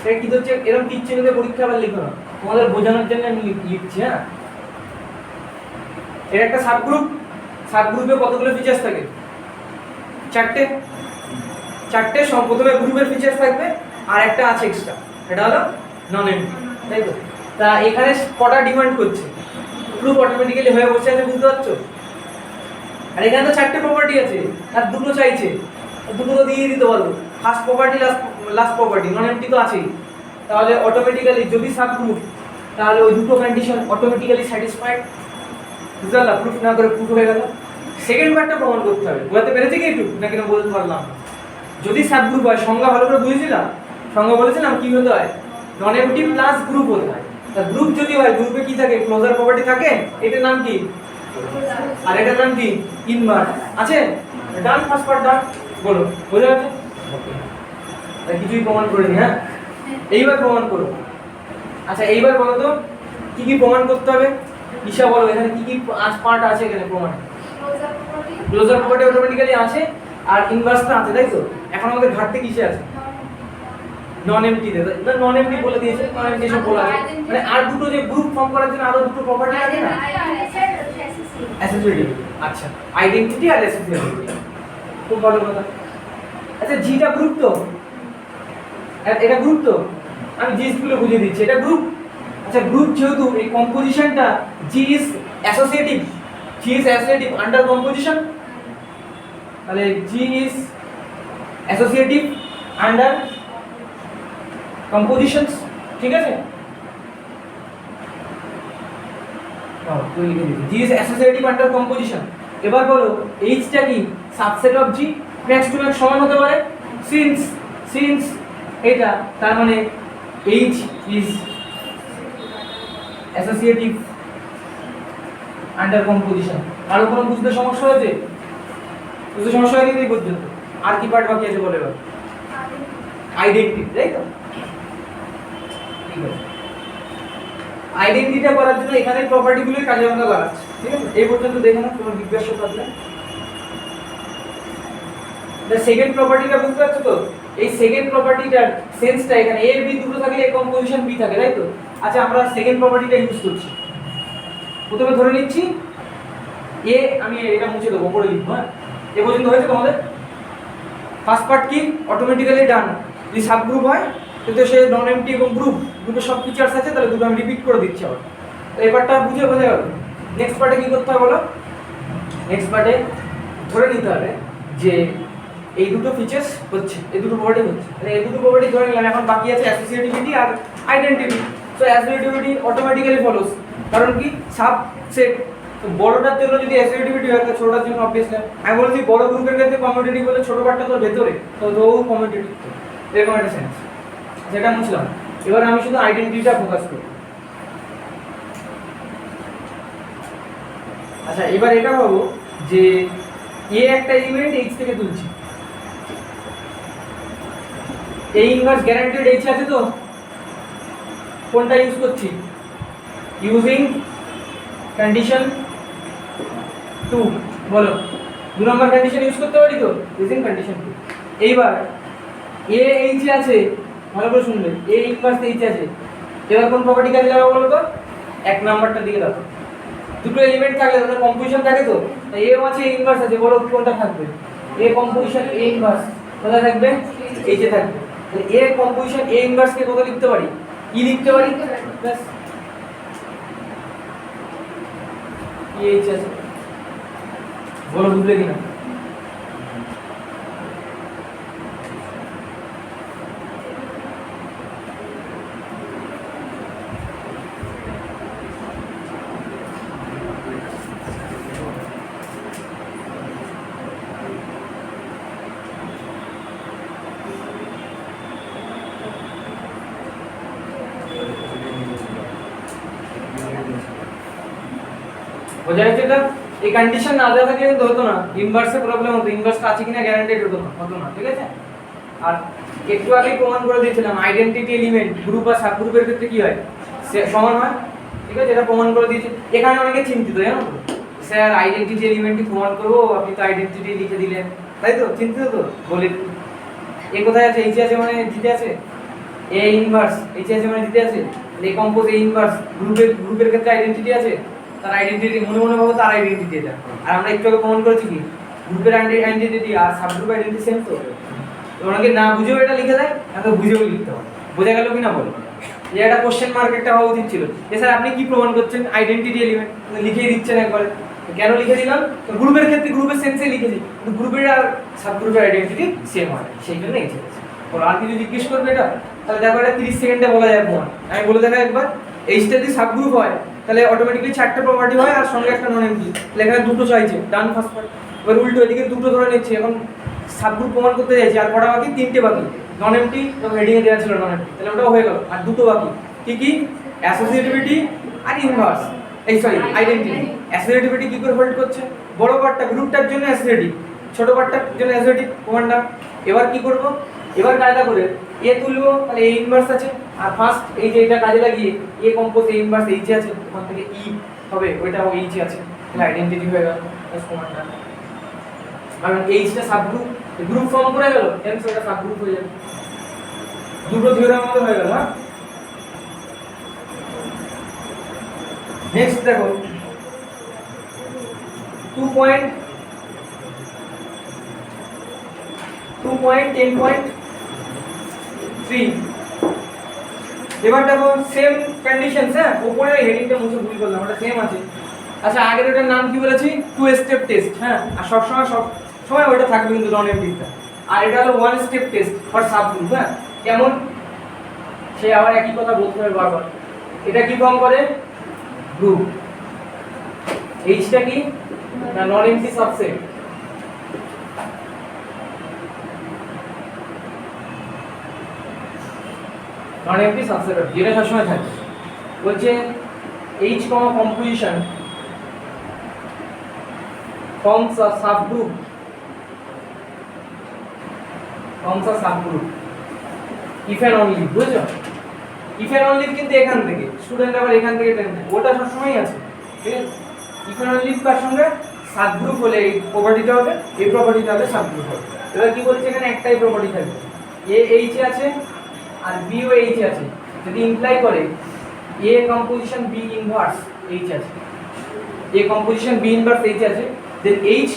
সেটা কি ধরছে এরকম তীর চিহ্ন দিয়ে পরীক্ষা আবার লিখো না, তোমাদের বোঝানোর জন্য আমি লিখছি। হ্যাঁ, এর একটা সাবগ্রুপ, সাবগ্রুপে কতগুলো ফিচার্স থাকে? চারটে। প্রথমে গ্রুপের ফিচার্স থাকবে আর একটা আছে এক্সট্রা, এটা হলো নন এমটি, তাই তো? তা এখানে কটা ডিমান্ড করছে? গ্রুপ অটোমেটিক্যালি হয়ে বসে আছে, বুঝতে পারছো? আর এখানে তো চারটে প্রপার্টি আছে আর দুটো চাইছে, দুটো তো দিয়ে দিতে পারবো, ফার্স্ট প্রপার্টি লাস্ট প্রপার্টি, নন এমটি তো আছেই। তাহলে অটোমেটিক্যালি যদি সাবগ্রুপ, তাহলে ওই দুটো কন্ডিশন অটোমেটিক্যালি স্যাটিসফাইড। বুঝতে পারলাম? প্রুফ না করে প্রুফ হয়ে গেল। সেকেন্ড পার্টটা প্রমাণ করতে হবে, বোঝাতে পেরেছি কি একটু নাকি না বলতে পারলাম? যদি সাবগ্রুপ হয়, সংজ্ঞা ভালো করে বুঝেছিলাম, সংজ্ঞা বলেছিলাম কি হতে হয়, নন এমটি প্লাস গ্রুপ হতে হয়। তা গ্রুপ যদি হয়, গ্রুপে কি থাকে? ক্লোজার প্রপার্টি থাকে, এটার নাম কি? আর এটার নাম কি? ইনভার্স। আছে? ডান, ফার্স্ট পার্ট ডান। বলো, বোঝা গেছে? ওকে, কিছুই প্রমাণ করিনি। হ্যাঁ, এইবার প্রমাণ করো। আচ্ছা, এইবার বলো তো কি কি প্রমাণ করতে হবে? ঈশা বলো, এখানে কি কি পার্ট আছে এখানে প্রমাণে? ক্লোজার প্রপার্টি অটোমেটিক্যালি আছে আর ইনভার্সটা আছে, তাই তো? এখন আমাদের ঘাটতে কিসে আছে? নন এমটি তে। না, নন এমটি বলে দিয়েছে, নন এমটি সব বলা আছে। মানে আর দুটো যে গ্রুপ ফর্ম করার জন্য আরো দুটো প্রপার্টি আছে না, অ্যাসোসিয়েটিভ। আচ্ছা, আইডেন্টিটি আর অ্যাসোসিয়েটিভ, খুব ভালো কথা। আচ্ছা, জিটা গ্রুপ তো, এটা গ্রুপ তো, আমি জিস গুলো বুঝিয়ে দিচ্ছি, এটা গ্রুপ। আচ্ছা, গ্রুপ যেহেতু এই কম্পোজিশনটা G is associative, under composition, তাহলে G is associative under compositions, ঠিক আছে? G is associative under composition. এবার বলো এইচটা কি? Subset of G, max to max সমান হতে পারে। সিন্স এটা, তার মানে H is associative under composition. আর কোনো বুঝতে সমস্যা হয়েছে? বুঝতে সমস্যা হয়নি এই পর্যন্ত? আর কি পার্ট বাকি আছে বলে এবার? আইডেন্টিটি, তাই তো? ঠিক আছে, আইডেন্টিটিটা করার জন্য এখানে প্রপার্টিগুলোই কাজে আমরা লাগাচ্ছি, ঠিক আছে? এই পর্যন্ত দেখে নাও, তোমার জিজ্ঞাসা থাকলে। দ্য সেকেন্ড প্রপার্টিটা বুঝতে পারছো তো? এই সেকেন্ড প্রপার্টিটার সেন্সটা এখানে এ বি দুটো থাকলে এ কম্পোজিশন বি থাকে, তাই তো? আচ্ছা, আমরা সেকেন্ড প্রপার্টিটা ইউজ করছি। প্রথমে ধরে নিচ্ছি এ, আমি এটা মুছে দেবো, পরে লিখবো। হ্যাঁ, এ পর্যন্ত হয়েছে তোমাদের? ফার্স্ট পার্ট কি? অটোমেটিক্যালি ডান। যদি সাবগ্রুপ হয়, কিন্তু সে নন এমটি এবং গ্রুপে সব ফিচার্স আছে, তাহলে দুটো আমি রিপিট করে দিচ্ছি আবার। তো এই পার্টটা বোঝা গেল। নেক্সট পার্টে কি করতে হবে বলো? নেক্সট পার্টে ধরে নিতে হবে যে এই দুটো ফিচার্স হচ্ছে, এই দুটো প্রপার্টি হচ্ছে, মানে এই দুটো প্রপার্টি ধরে নিলাম। এখন বাকি আছে অ্যাসোসিয়েটিভিটি আর identity. So associativity automatically follows, কারণ কি? সাবসেট। তো বড়টার জন্য যদি অ্যাসোসিয়েটিভিটি হয়, তাহলে ছোটটার জন্য অবভিয়াসলি আমি বলছি বড় গ্রুপের ক্ষেত্রে কমিউনিটি বলে ছোট পার্টটা তো ভেতরে, তো ও কমিউনিটি, এরকম একটা সেন্স। যেটা বুঝলাম। এবার আমি শুধু আইডেন্টিটিটা ফোকাস করি। আচ্ছা, এবার এটা ভাবো যে এ একটা এলিমেন্ট এইচ থেকে তুলছি, এই ইনভার্স গ্যারান্টেড এইচ আছে তো? কোনটা ইউজ করছি? ইউজিং কন্ডিশন 2, বলো। 2 নম্বর কন্ডিশন ইউজ করতে পারি তো? Using condition 2। এইবার এ এইচ আছে, ভালো করে শুনবে, এ ইনভার্স এইচ আছে। এবার কোন প্রপার্টি কাজে লাগাবো বলো তো? 1 নাম্বারটা দিকে দাও। দুটো এলিমেন্ট থাকলে তাদের কম্পোজিশন থাকে তো, তাই এও আছে ইনভার্স আছে, বলো কোনটা থাকবে? এ কম্পোজিশন এ ইনভার্স কোথায় থাকবে? এইচে থাকবে। তাহলে এ কম্পোজিশন এ ইনভার্স কে কোথায় লিখতে পারি? ই লিখতে পারি, ব্যাস। ই এইচ আছে, বলো বুঝলে কিনা? বোঝা যাচ্ছে এটা? এই কন্ডিশন না দেওয়া থাকলে কিন্তু হতো না, ইনভার্সে প্রবলেম হতো, ইনভার্সটা আছে কিনা গ্যারান্টেড হতো না, ঠিক আছে? আর একটু আগেই প্রমাণ করে দিয়েছিলাম আইডেন্টিটি এলিমেন্ট গ্রুপ আর সাবগ্রুপের ক্ষেত্রে কি হয়? সমান হয়, ঠিক আছে? এটা প্রমাণ করে দিয়েছি। এখানে অনেকে চিন্তিত, জানো তো, স্যার আইডেন্টিটি এলিমেন্টই প্রমাণ করবো, আপনি তো আইডেন্টিটি লিখে দিলেন, তাই তো? চিন্তিত তো? বলি এ কোথায় আছে? এইচে আছে মানে জিতে আছে। এ ইনভার্স এইচে আছে মানে জিতে আছে। এই কম্পোজ এ ইনভার্স গ্রুপের ক্ষেত্রে আইডেন্টিটি আছে, তার আইডেন্টিটি মনে মনে ভাবো তার আইডেন্টিটি এটা। আর আমরা একটু আগে প্রমাণ করেছি কি গ্রুপের আইডেন্টিটি আর সাবগ্রুপ আইডেন্টিটি সেম তো। তোমাকে না বুঝেও এটা লিখে দেয়, না বুঝেও লিখতে হবে। বোঝা গেল কি না বলো? যে একটা কোশ্চেন মার্ক একটা হওয়া উচিত ছিল যে স্যার আপনি কি প্রমাণ করছেন আইডেন্টিটি এলিমেন্ট, লিখেই দিচ্ছেন একবারে। কেন লিখে দিলাম? তো গ্রুপের ক্ষেত্রে গ্রুপের সেন্সে লিখেছি, কিন্তু গ্রুপের আর সাবগ্রুপের আইডেন্টিটি সেম হয়, সেই জন্য এই ছেড়েছি। বলো আর কিছু জিজ্ঞেস করবে এটা? তাহলে দেখো এটা 30 সেকেন্ডে বলা যায় প্রমাণ। আমি বলে দেখা একবার, এইচটা যদি সাবগ্রুপ হয় তাহলে অটোমেটিক্যালি 4টা প্রপার্টি হয় আর সঙ্গে একটা নন এমপ্টি। তাহলে এখানে দুটো চাইছে, ডান ফার্স্ট পার্ট। এবার উল্টো এদিকে দুটো ধরে নিচ্ছি, এখন সাবগ্রুপ প্রমাণ করতে যাচ্ছি। আর কটা বাকি? 3টে বাকি। নন এমপ্টি এবং হেডিং এ দেওয়া ছিল নন এমপ্টি, তাহলে ওটাও হয়ে গেল। আর দুটো বাকি কি কি? অ্যাসোসিয়েটিভিটি আর ইনভার্স। এই সরি আইডেন্টিটি। অ্যাসোসিয়েটিভিটি কি করে হোল্ড করছে? বড় পার্টটা গ্রুপটার জন্য অ্যাসোসিয়েটিভ, ছোট পার্টটার জন্য অ্যাসোসিয়েটিভ প্রমাণটা। এবার কি করব? এবার কায়দা করে এ তুলবো, তাহলে এ ইনভার্স আছে। আর ফার্স্ট এই যে এটা কাজে লাগিয়ে এ কম্পোজ এ ইনভার্স এইচে আছে, ওখান থেকে ই হবে ওইটাও এইচে আছে, তাহলে আইডেন্টিটি হয়ে গেল প্রমাণটা। কারণ এইচটা সাবগ্রুপ, গ্রুপ ফর্ম করে গেল, হেন্স ওটা সাবগ্রুপ হয়ে যাবে। দুটো থিওরেম আমাদের হয়ে গেল। হ্যাঁ, নেক্সট দেখো 2.10.3। এবার দেখো সেম কন্ডিশনস। হ্যাঁ, উপরে হেডিংটা মুছে ভুল করলাম, ওটা সেম আছে। আচ্ছা, আগের ওটার নাম কি বলেছি? 2 স্টেপ টেস্ট। হ্যাঁ, আর সব সময় ওটা থাকবে কিন্তু নন এমপ্টিটা। আর এটা হলো 1 স্টেপ টেস্ট ফর সাবগ্রুপ। হ্যাঁ, কেমন? সে আবার একই কথা বলতে হবে বারবার। এটা কি ফর্ম করে? গ্রুপ। এইচটা কি? না নন এমপ্টি সাবসেট। নন এমপ্টি সাবসেট যেটা সবসময় থাকে। বলছে H comma composition forms a subgroup if and only। বুঝছো? if and only কিন্তু এখান থেকে স্টুডেন্ট আবার এখান থেকে টেনে নেয়, ওটা সবসময় আছে। ঠিক আছে, if and only কার সঙ্গে? সাবগ্রুপ হলে এই প্রপার্টিটা হবে, এই প্রপার্টিটা হবে সাবগ্রুপ হবে। এবার কি বলছে? এখানে একটাই প্রপার্টি থাকবে, এ এইচ এ আছে আর বি ও এইচ এ আছে। যদি ইমপ্লাই করে a composition B inverse H আছে, a composition B inverse H আছে, then H,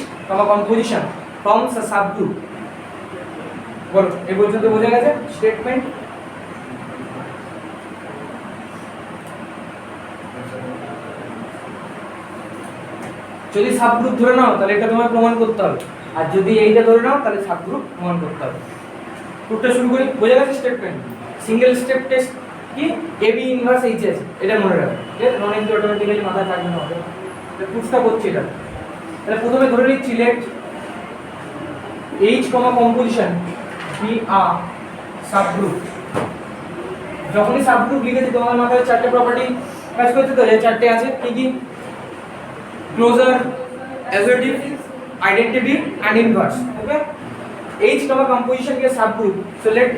composition forms a subgroup। বলো এই পর্যন্ত বোঝা গেছে স্টেটমেন্ট? যদি সাবগ্রুপ ধরে নাও তাহলে এটা তোমায় প্রমাণ করতে হবে, আর যদি এইটা ধরে নাও তাহলে সাবগ্রুপ প্রমাণ করতে হবে। টুকটা শুরু করি। বোঝা গেছে স্টেটমেন্ট? সিঙ্গেল স্টেপ টেস্ট কি? এ বি ইনভার্স এইচ আছে, এটা মনে রাখবে। ঠিক আছে, নন এমপ্টি অটোমেটিক্যালি মাথায় থাকবে না। হবে প্রুফটা করছি এটা। তাহলে প্রথমে ধরে নিচ্ছি let H comma composition be a subgroup. যখনই সাবগ্রুপ লিখেছি তোমার মাথায় 4টে প্রপার্টি কাজ করতে, তো এই 4টে আছে কি কি? Closure, associative, identity and inverse. Okay, H comma composition के subgroup, so let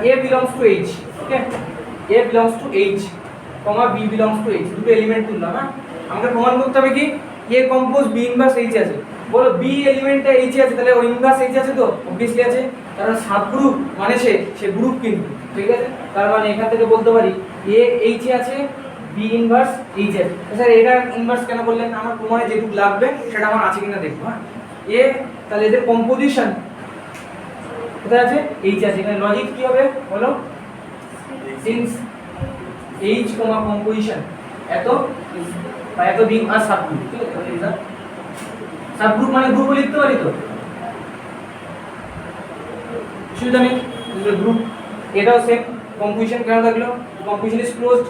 a belongs to h। Okay, a belongs to h comma b belongs to h, দুটো এলিমেন্ট তুললাম। না, আমাকে প্রমাণ করতে হবে কি a compose b inverse h আছে। বলো b এলিমেন্টটা h আছে, তাহলে ওর ইনভার্স h আছে, তো অবভিয়াসলি আছে, কারণ সাবগ্রুপ মানে সে গ্রুপ কিন্তু। ঠিক আছে, তার মানে এখান থেকে বলতে পারি a h আছে, b ইনভার্স h আছে। স্যার এটা ইনভার্স কেন বললেন? আমার প্রমাণে যেটুকু লাগবে সেটা আমার আছে কিনা দেখবো। হ্যাঁ, a তাহলে এদের কম্পোজিশন কোথায় আছে? h আছে। এখানে লজিক কি হবে বলো? সিন্স h কমা কম্পোজিশন এত বা এত বিং আর সাবগ্রুপ। ঠিক আছে, এটা সাবগ্রুপ মানে গ্রুপ লিখতে পারি তো, সুবিধা নেই। গ্রুপ এটাও সেম। কম্পোজিশন কেন থাকলো? কম্পোজিশন ইজ ক্লোজড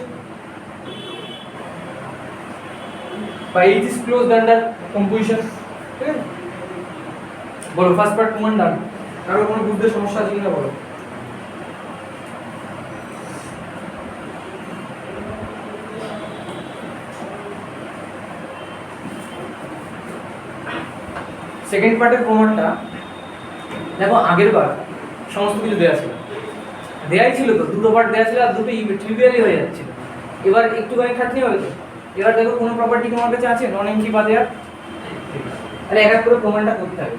বা h is closed under composition. ঠিক আছে, বলো ফার্স্ট পার্ট প্রমাণ ডান। কারো কোনো বুঝতে সমস্যা আছে কিনা বলো? সেকেন্ড পার্টের প্রমাণটা দেখো, আগের বার সমস্ত কিছু দেওয়া ছিল, দেয়াই ছিল তো, দুটো পার্ট দেওয়া ছিল আর দুটো ট্রিভিয়ালি হয়ে যাচ্ছিল। এবার একটুখানি খাটনি হবে তো। এবার দেখো কোনো প্রপার্টি তোমার কাছে আছে নন এমপ্টি বা দেয়ার, তাহলে এক এক করে প্রমাণটা করতে হবে।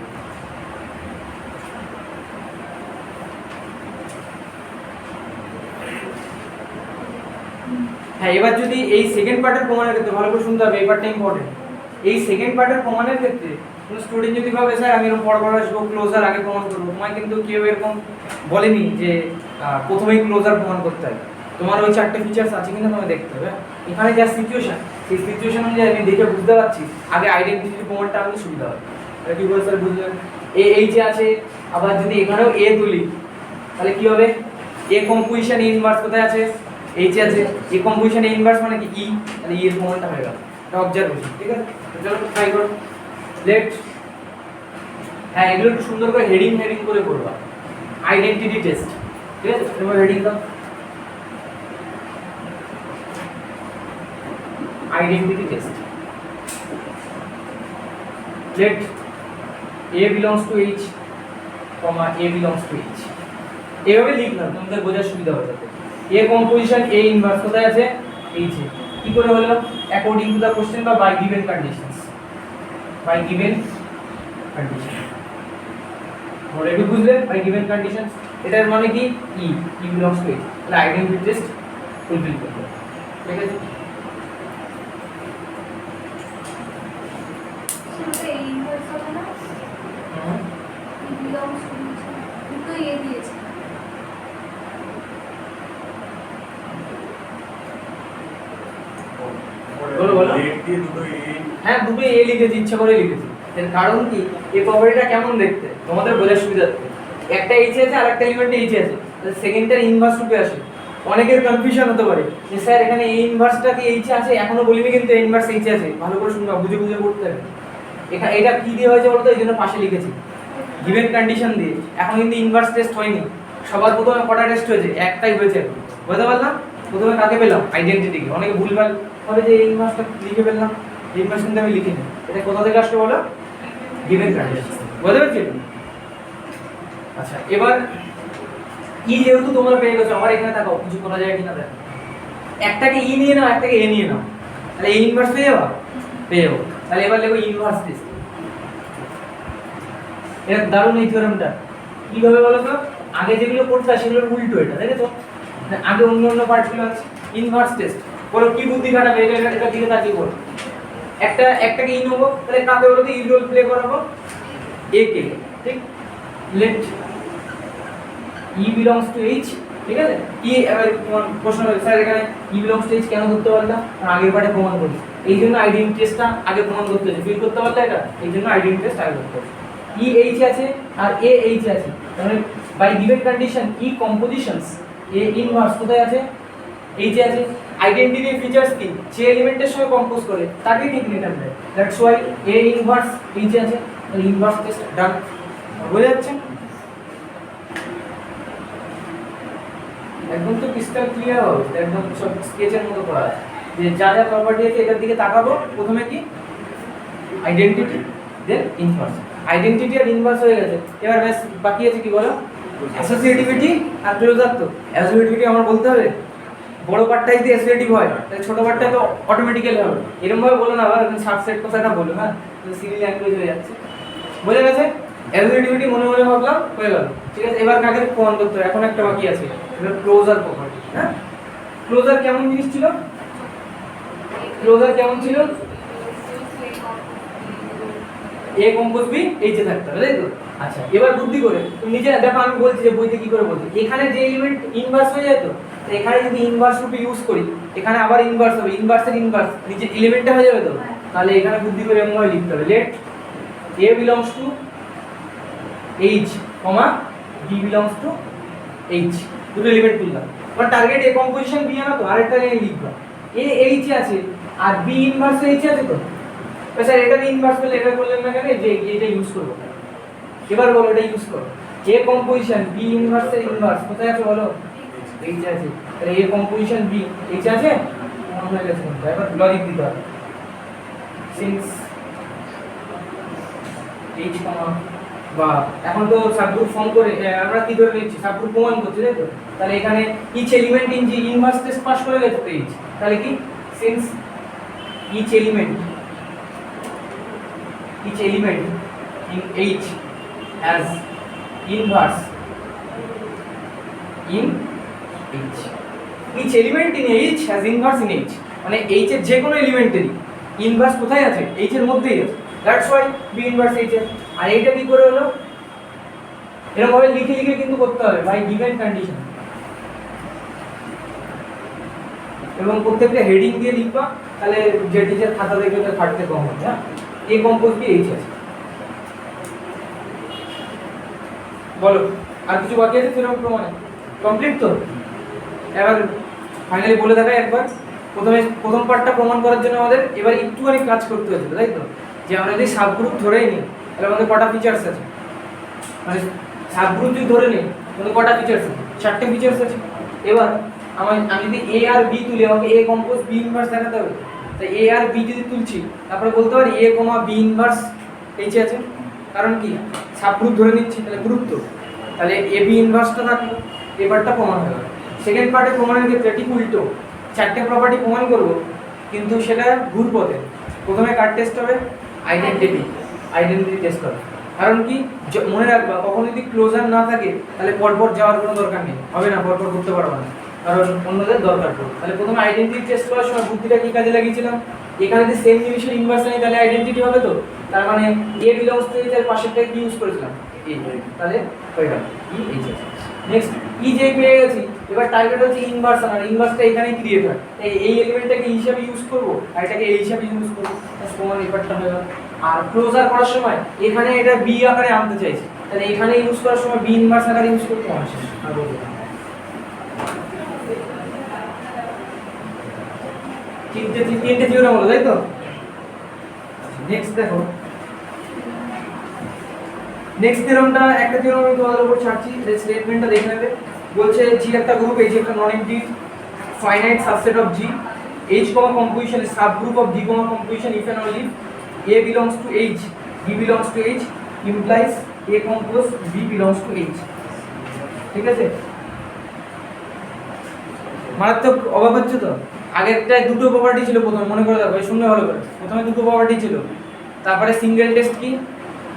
হ্যাঁ, এবার যদি এই সেকেন্ড পার্টের প্রমাণের ক্ষেত্রে ভালো করে শুনতে হবে, এই পার্টটা ইম্পর্টেন্ট। এই সেকেন্ড পার্টের প্রমাণের ক্ষেত্রে কোনো স্টুডেন্ট যদি ভাবে স্যার আমি এরকম পর আসবো, ক্লোজার আগে প্রমাণ করবো, তোমায় কিন্তু কেউ এরকম বলেনি যে প্রথমেই ক্লোজার প্রমাণ করতে হবে। তোমার ওই চারটে ফিচার্স আছে কিনা তোমায় দেখতে হবে। এখানে যা সিচুয়েশন, সেই সিচুয়েশন অনুযায়ী আমি দেখে বুঝতে পারছি আগে আইডেন্টিটি প্রমাণটা আমাকে সুবিধা হবে। কি বলে স্যার বুঝলেন? এইচ আছে, আবার যদি এখানেও এ তুলি তাহলে কি হবে? এ কম্পোজিশন এ ইনভার্স কোথায় আছে? এইচ আছে। এ কম্পোজিশন এ ইনভার্স মানে কি? ই, তাহলে ই এর প্রমাণটা হয়ে গেল। এটা অবজারভেশন, ঠিক আছে? তো চলো ট্রাই করো। লেট, হ্যাঁ এগুলো একটু সুন্দর করে হেডিং করে করবা। আইডেন্টিটি টেস্ট, ঠিক আছে? এবার হেডিং দাও, identity test. Let A belongs to H, A belongs to H. এভাবে লিখলাম তোমাদের বোঝার সুবিধা হবে যাতে। A কম্পোজিশন A ইনভার্স কোথায় আছে? H এ। কি করে হলো? অ্যাকর্ডিং টু দা কোশ্চেন বা by given conditions. By given condition. Already বুঝলে বাই গিভেন কন্ডিশনস। এটার মানে কি? E belongs to H। তাহলে আইডেন্টিটি টেস্ট ফুলফিল করতে হবে। ঠিক আছে? হ্যাঁ দুটো এ লিখেছি, ইচ্ছা করে লিখেছি। এর কারণ কি? এই প্রপার্টিটা কেমন দেখতে তোমাদের বোঝার সুবিধার্থে। একটা এইচ আছে আর একটা এলিমেন্টে এইচ আছে, সেকেন্ডটার ইনভার্স রূপে আসে। অনেকের কনফিউশন হতে পারে যে স্যার এখানে এই ইনভার্সটা কি এইচ আছে, এখনো বলিনি কিন্তু ইনভার্স এইচ আছে। ভালো করে শুনবা, বুঝে বুঝে পড়তে হবে। এখানে এটা কি দিয়ে হয়েছে বলতো? এই জন্য পাশে লিখেছি গিভেন কন্ডিশন দিয়ে। এখন কিন্তু ইনভার্স টেস্ট হয়নি, সবার প্রথমে কটা টেস্ট হয়েছে? একটাই হয়েছে। বুঝতে পারলাম? প্রথমে কাকে পেলাম? আইডেন্টিটিকে। অনেকে ভুলভাল বলে যে এই ইনভার্সটা লিখে ফেললাম, এই ইনভার্স কিন্তু আমি লিখিনি। এটা কোথা থেকে আসলো বলো? Given condition. বুঝতে পারছি? আচ্ছা এবার ই যেহেতু তোমরা পেয়ে গেছো, আমার এখানে তাকাও কিছু করা যায় কিনা দেখো। একটাকে ই নিয়ে নাও, একটাকে এ নিয়ে নাও, তাহলে এই ইনভার্স পেয়ে যাবো? পেয়ে যাবো। তাহলে এবার লেখো ইনভার্স টেস্ট। এটা দারুণ এই থিওরেমটা। কিভাবে বলো তো? আগে যেগুলো করতে হয় সেগুলোর উল্টো এটা, দেখেছো? আগে অন্য পার্টগুলো আছে। ইনভার্স টেস্ট বলো কি বুদ্ধি খাটাবে? এটা দিকে তাকিয়ে বলো। একটাকে ই নেবো, তাহলে কাকে বলো তো? ই রোল প্লে করাবো এ কে, ঠিক? Let E belongs to H, ঠিক আছে? ই এবার তোমার প্রশ্ন হবে স্যার এখানে ই বিলংস টু এইচ কেন ধরতে পারলাম? কারণ আগের পার্টে প্রমাণ করেছি। এই জন্য আইডেন্টিটি টেস্টটা আগে প্রমাণ করতে হয়েছে। ফিল করতে পারলে এটা, এই জন্য আইডেন্টিটি টেস্ট আগে করতে হবে। ই এইচ আছে আর এ এইচ আছে, তাহলে by given condition E compositions A inverse কোথায় আছে? এইচ আছে। আইডেন্টিটি ফিচারস কি? যে এলিমেন্টের সঙ্গে কম্পোজ করে তাকে ঠিক রিটার্ন দেয়। That's Y A inverse H আছে। তাহলে ইনভার্স টেস্ট ডান। বুঝে যাচ্ছে? একদম তো ক্রিস্টাল ক্লিয়ার হবে, একদম সব স্কেচের মতো করা আছে যে যা যা প্রপার্টি আছে এটার দিকে তাকাবো। প্রথমে কি? আইডেন্টিটি, দেন ইনভার্স। আইডেন্টিটি আর ইনভার্স হয়ে গেছে, এবার ব্যাস বাকি আছে কি বলো? অ্যাসোসিয়েটিভিটি আর ক্লোজার। তো অ্যাসোসিয়েটিভিটি আমার বলতে হবে, বড় পার্টটাই যদি অ্যাসোসিয়েটিভ হয় তাহলে ছোট পার্টটা তো অটোমেটিক্যালি হবে। এরকম ভাবে বলো না, আবার সাবসেট কথাটা বলো। হ্যাঁ সিরি ল্যাঙ্গুয়েজ হয়ে যাচ্ছে। বোঝা গেছে? অ্যাসোসিয়েটিভিটি মনে মনে ভাবলাম, হয়ে গেল। ঠিক আছে, এবার কাকে প্রমাণ করতে হবে? এখন একটা বাকি আছে, এটা ক্লোজার প্রপার্টি। হ্যাঁ ক্লোজার কেমন জিনিস ছিল? ক্লোজার কেমন ছিল? এ কম্পোজ বি এইচে থাকতে হবে, তাই তো? আচ্ছা এবার বুদ্ধি করে তুমি নিজে দেখো, আমি বলছি যে বইতে কি করে বলছি। এখানে যে এলিমেন্ট ইনভার্স হয়ে যায়, তো এখানে যদি ইনভার্স রূপে ইউজ করি, এখানে আবার ইনভার্স হবে, ইনভার্সের ইনভার্স নিচে এলিমেন্টটা হয়ে যাবে। তো তাহলে এখানে বুদ্ধি করে এমন ভাবে লিখতে হবে, let A belongs to H, B belongs to H. দুটো এলিমেন্ট তুললাম। এবার টার্গেট এ কম্পোজিশন বি আনা, তো আরেকটা লাইন লিখবা এ এইচ আছে আর বি ইনভার্স এইচ আছে। তো স্যার এটা ইনভার্স করলে এটা করলেন না কেন? যে এটা ইউজ করবো। এবার বলো এটা ইউজ করো। এ কম্পোজিশন বি ইনভার্স এর ইনভার্স কোথায় আছে বলো? এইচ আছে। তাহলে এ কম্পোজিশন বি এইচ আছে, মনে হয়ে গেছে। এবার লজিক দিতে হবে। সিন্স এইচ কমা বা এখন তো সাবগ্রুপ ফর্ম করে আমরা কি ধরে নিচ্ছি? সাবগ্রুপ প্রমাণ করছি, তাই তো? তাহলে এখানে each element in G inverse test pass করে গেছে তো এইচ। তাহলে কি? Since each element in H has inverse in H, each element in H has inverse in H, মানে এইচ এর যে কোনো এলিমেন্টেরই ইনভার্স কোথায় আছে, এইচ এর মধ্যেই আছে, that's why B inverse H এর। আর এইটা কি করে হলো, এরকম ভাবে লিখে লিখে কিন্তু করতে হবে বাই গিভেন কন্ডিশন, এবং প্রত্যেকটা হেডিং দিয়ে লিখবা, তাহলে যে টিচার খাতা দেখবে তার খাটতে কম হবে। হ্যাঁ, এই কম্পোজ কি এইচ আছে। বলো আর কিছু বাকি আছে সেরকম প্রমাণে? কমপ্লিট তো? এবার ফাইনালি বলে দেখাই একবার। প্রথম পার্টটা প্রমাণ করার জন্য আমাদের এবার একটুখানি কাজ করতে হয়েছিল, তাই তো? যে আমরা যদি সাবগ্রুপ ধরেই নিই তাহলে আমাদের কটা ফিচার্স আছে, মানে সাবগ্রুপ যদি ধরে নিই তাহলে কটা ফিচার্স আছে? 4টে ফিচার্স আছে। এবার আমি যদি এ আর বি তুলি, আমাকে এ কম্পোজ বি ইনভার্স দেখাতে হবে। তাই এ আর বি যদি তুলছি তারপরে বলতে পারি এ কমা বি ইনভার্স এইচে আছে, কারণ কি সাবগ্রুপ ধরে নিচ্ছি, তাহলে গ্রুপ তো, তাহলে এ বি ইনভার্সটা থাকলো। এবারটা প্রমাণ হয়ে গেল। সেকেন্ড পার্টে প্রমাণের ক্ষেত্রে ঠিক উল্টো, 4টে প্রপার্টি প্রমাণ করব, কিন্তু সেটা ভুল পথে। প্রথমে কার টেস্ট হবে? আইডেন্টিটি টেস্ট হবে। কারণ কি মনে রাখবা, কখন যদি ক্লোজার না থাকে তাহলে পরপর যাওয়ার কোনো দরকার নেই, হবে না, পরপর করতে পারবো না, কারণ অন্যদের দরকার পড়বে। তাহলে প্রথমে আইডেন্টিটি টেস্ট করার সময় বুদ্ধিটা কি কাজে লাগিয়েছিলাম, এখানে যদি সেম জিনিসের ইনভার্স নেই তাহলে আইডেন্টিটি হবে তো, তার মানে এ বিলংস টু এইচ এর পাশেরটা কি ইউজ করেছিলাম, এই, তাহলে হয়ে গেল ই এইচ এস। নেক্সট ই যে পেয়ে গেছি, এবার টার্গেট হচ্ছে ইনভার্সন, আর ইনভার্সটা এখানেই ক্রিয়েট হয়, এই এলিমেন্টটাকে হিসাবে ইউজ করবো আর এটাকে এই হিসাবে ইউজ করবো, সমান ব্যাপারটা হয়ে গেল। আর ক্লোজার করার সময় এখানে এটা বি আকারে আনতে চাইছি, তাহলে এখানে ইউজ করার সময় বি ইনভার্স আকারে ইউজ করতে হবে। আর বলবো তিনটে থিওরাম হলো, তাই তো? নেক্সট দেখো, নেক্সট থিওরামটা একটা থিওরাম আমি তোমাদের উপর ছাড়ছি, স্টেটমেন্টটা দেখে নেবে। বলছে জি একটা গ্রুপ, এইচ একটা non empty finite subset of G, H comma composition is subgroup of G comma composition if and only a belongs to H, B belongs to H, implies a compose b belongs to H. ঠিক আছে? মারাত্মক অবাক হচ্ছে তো? আগেরটায় দুটো প্রপার্টি ছিল, প্রথমে মনে করে দেখো, শুনলে ভালো করে। প্রথমে দুটো প্রপার্টি ছিল, তারপরে সিঙ্গেল টেস্ট কি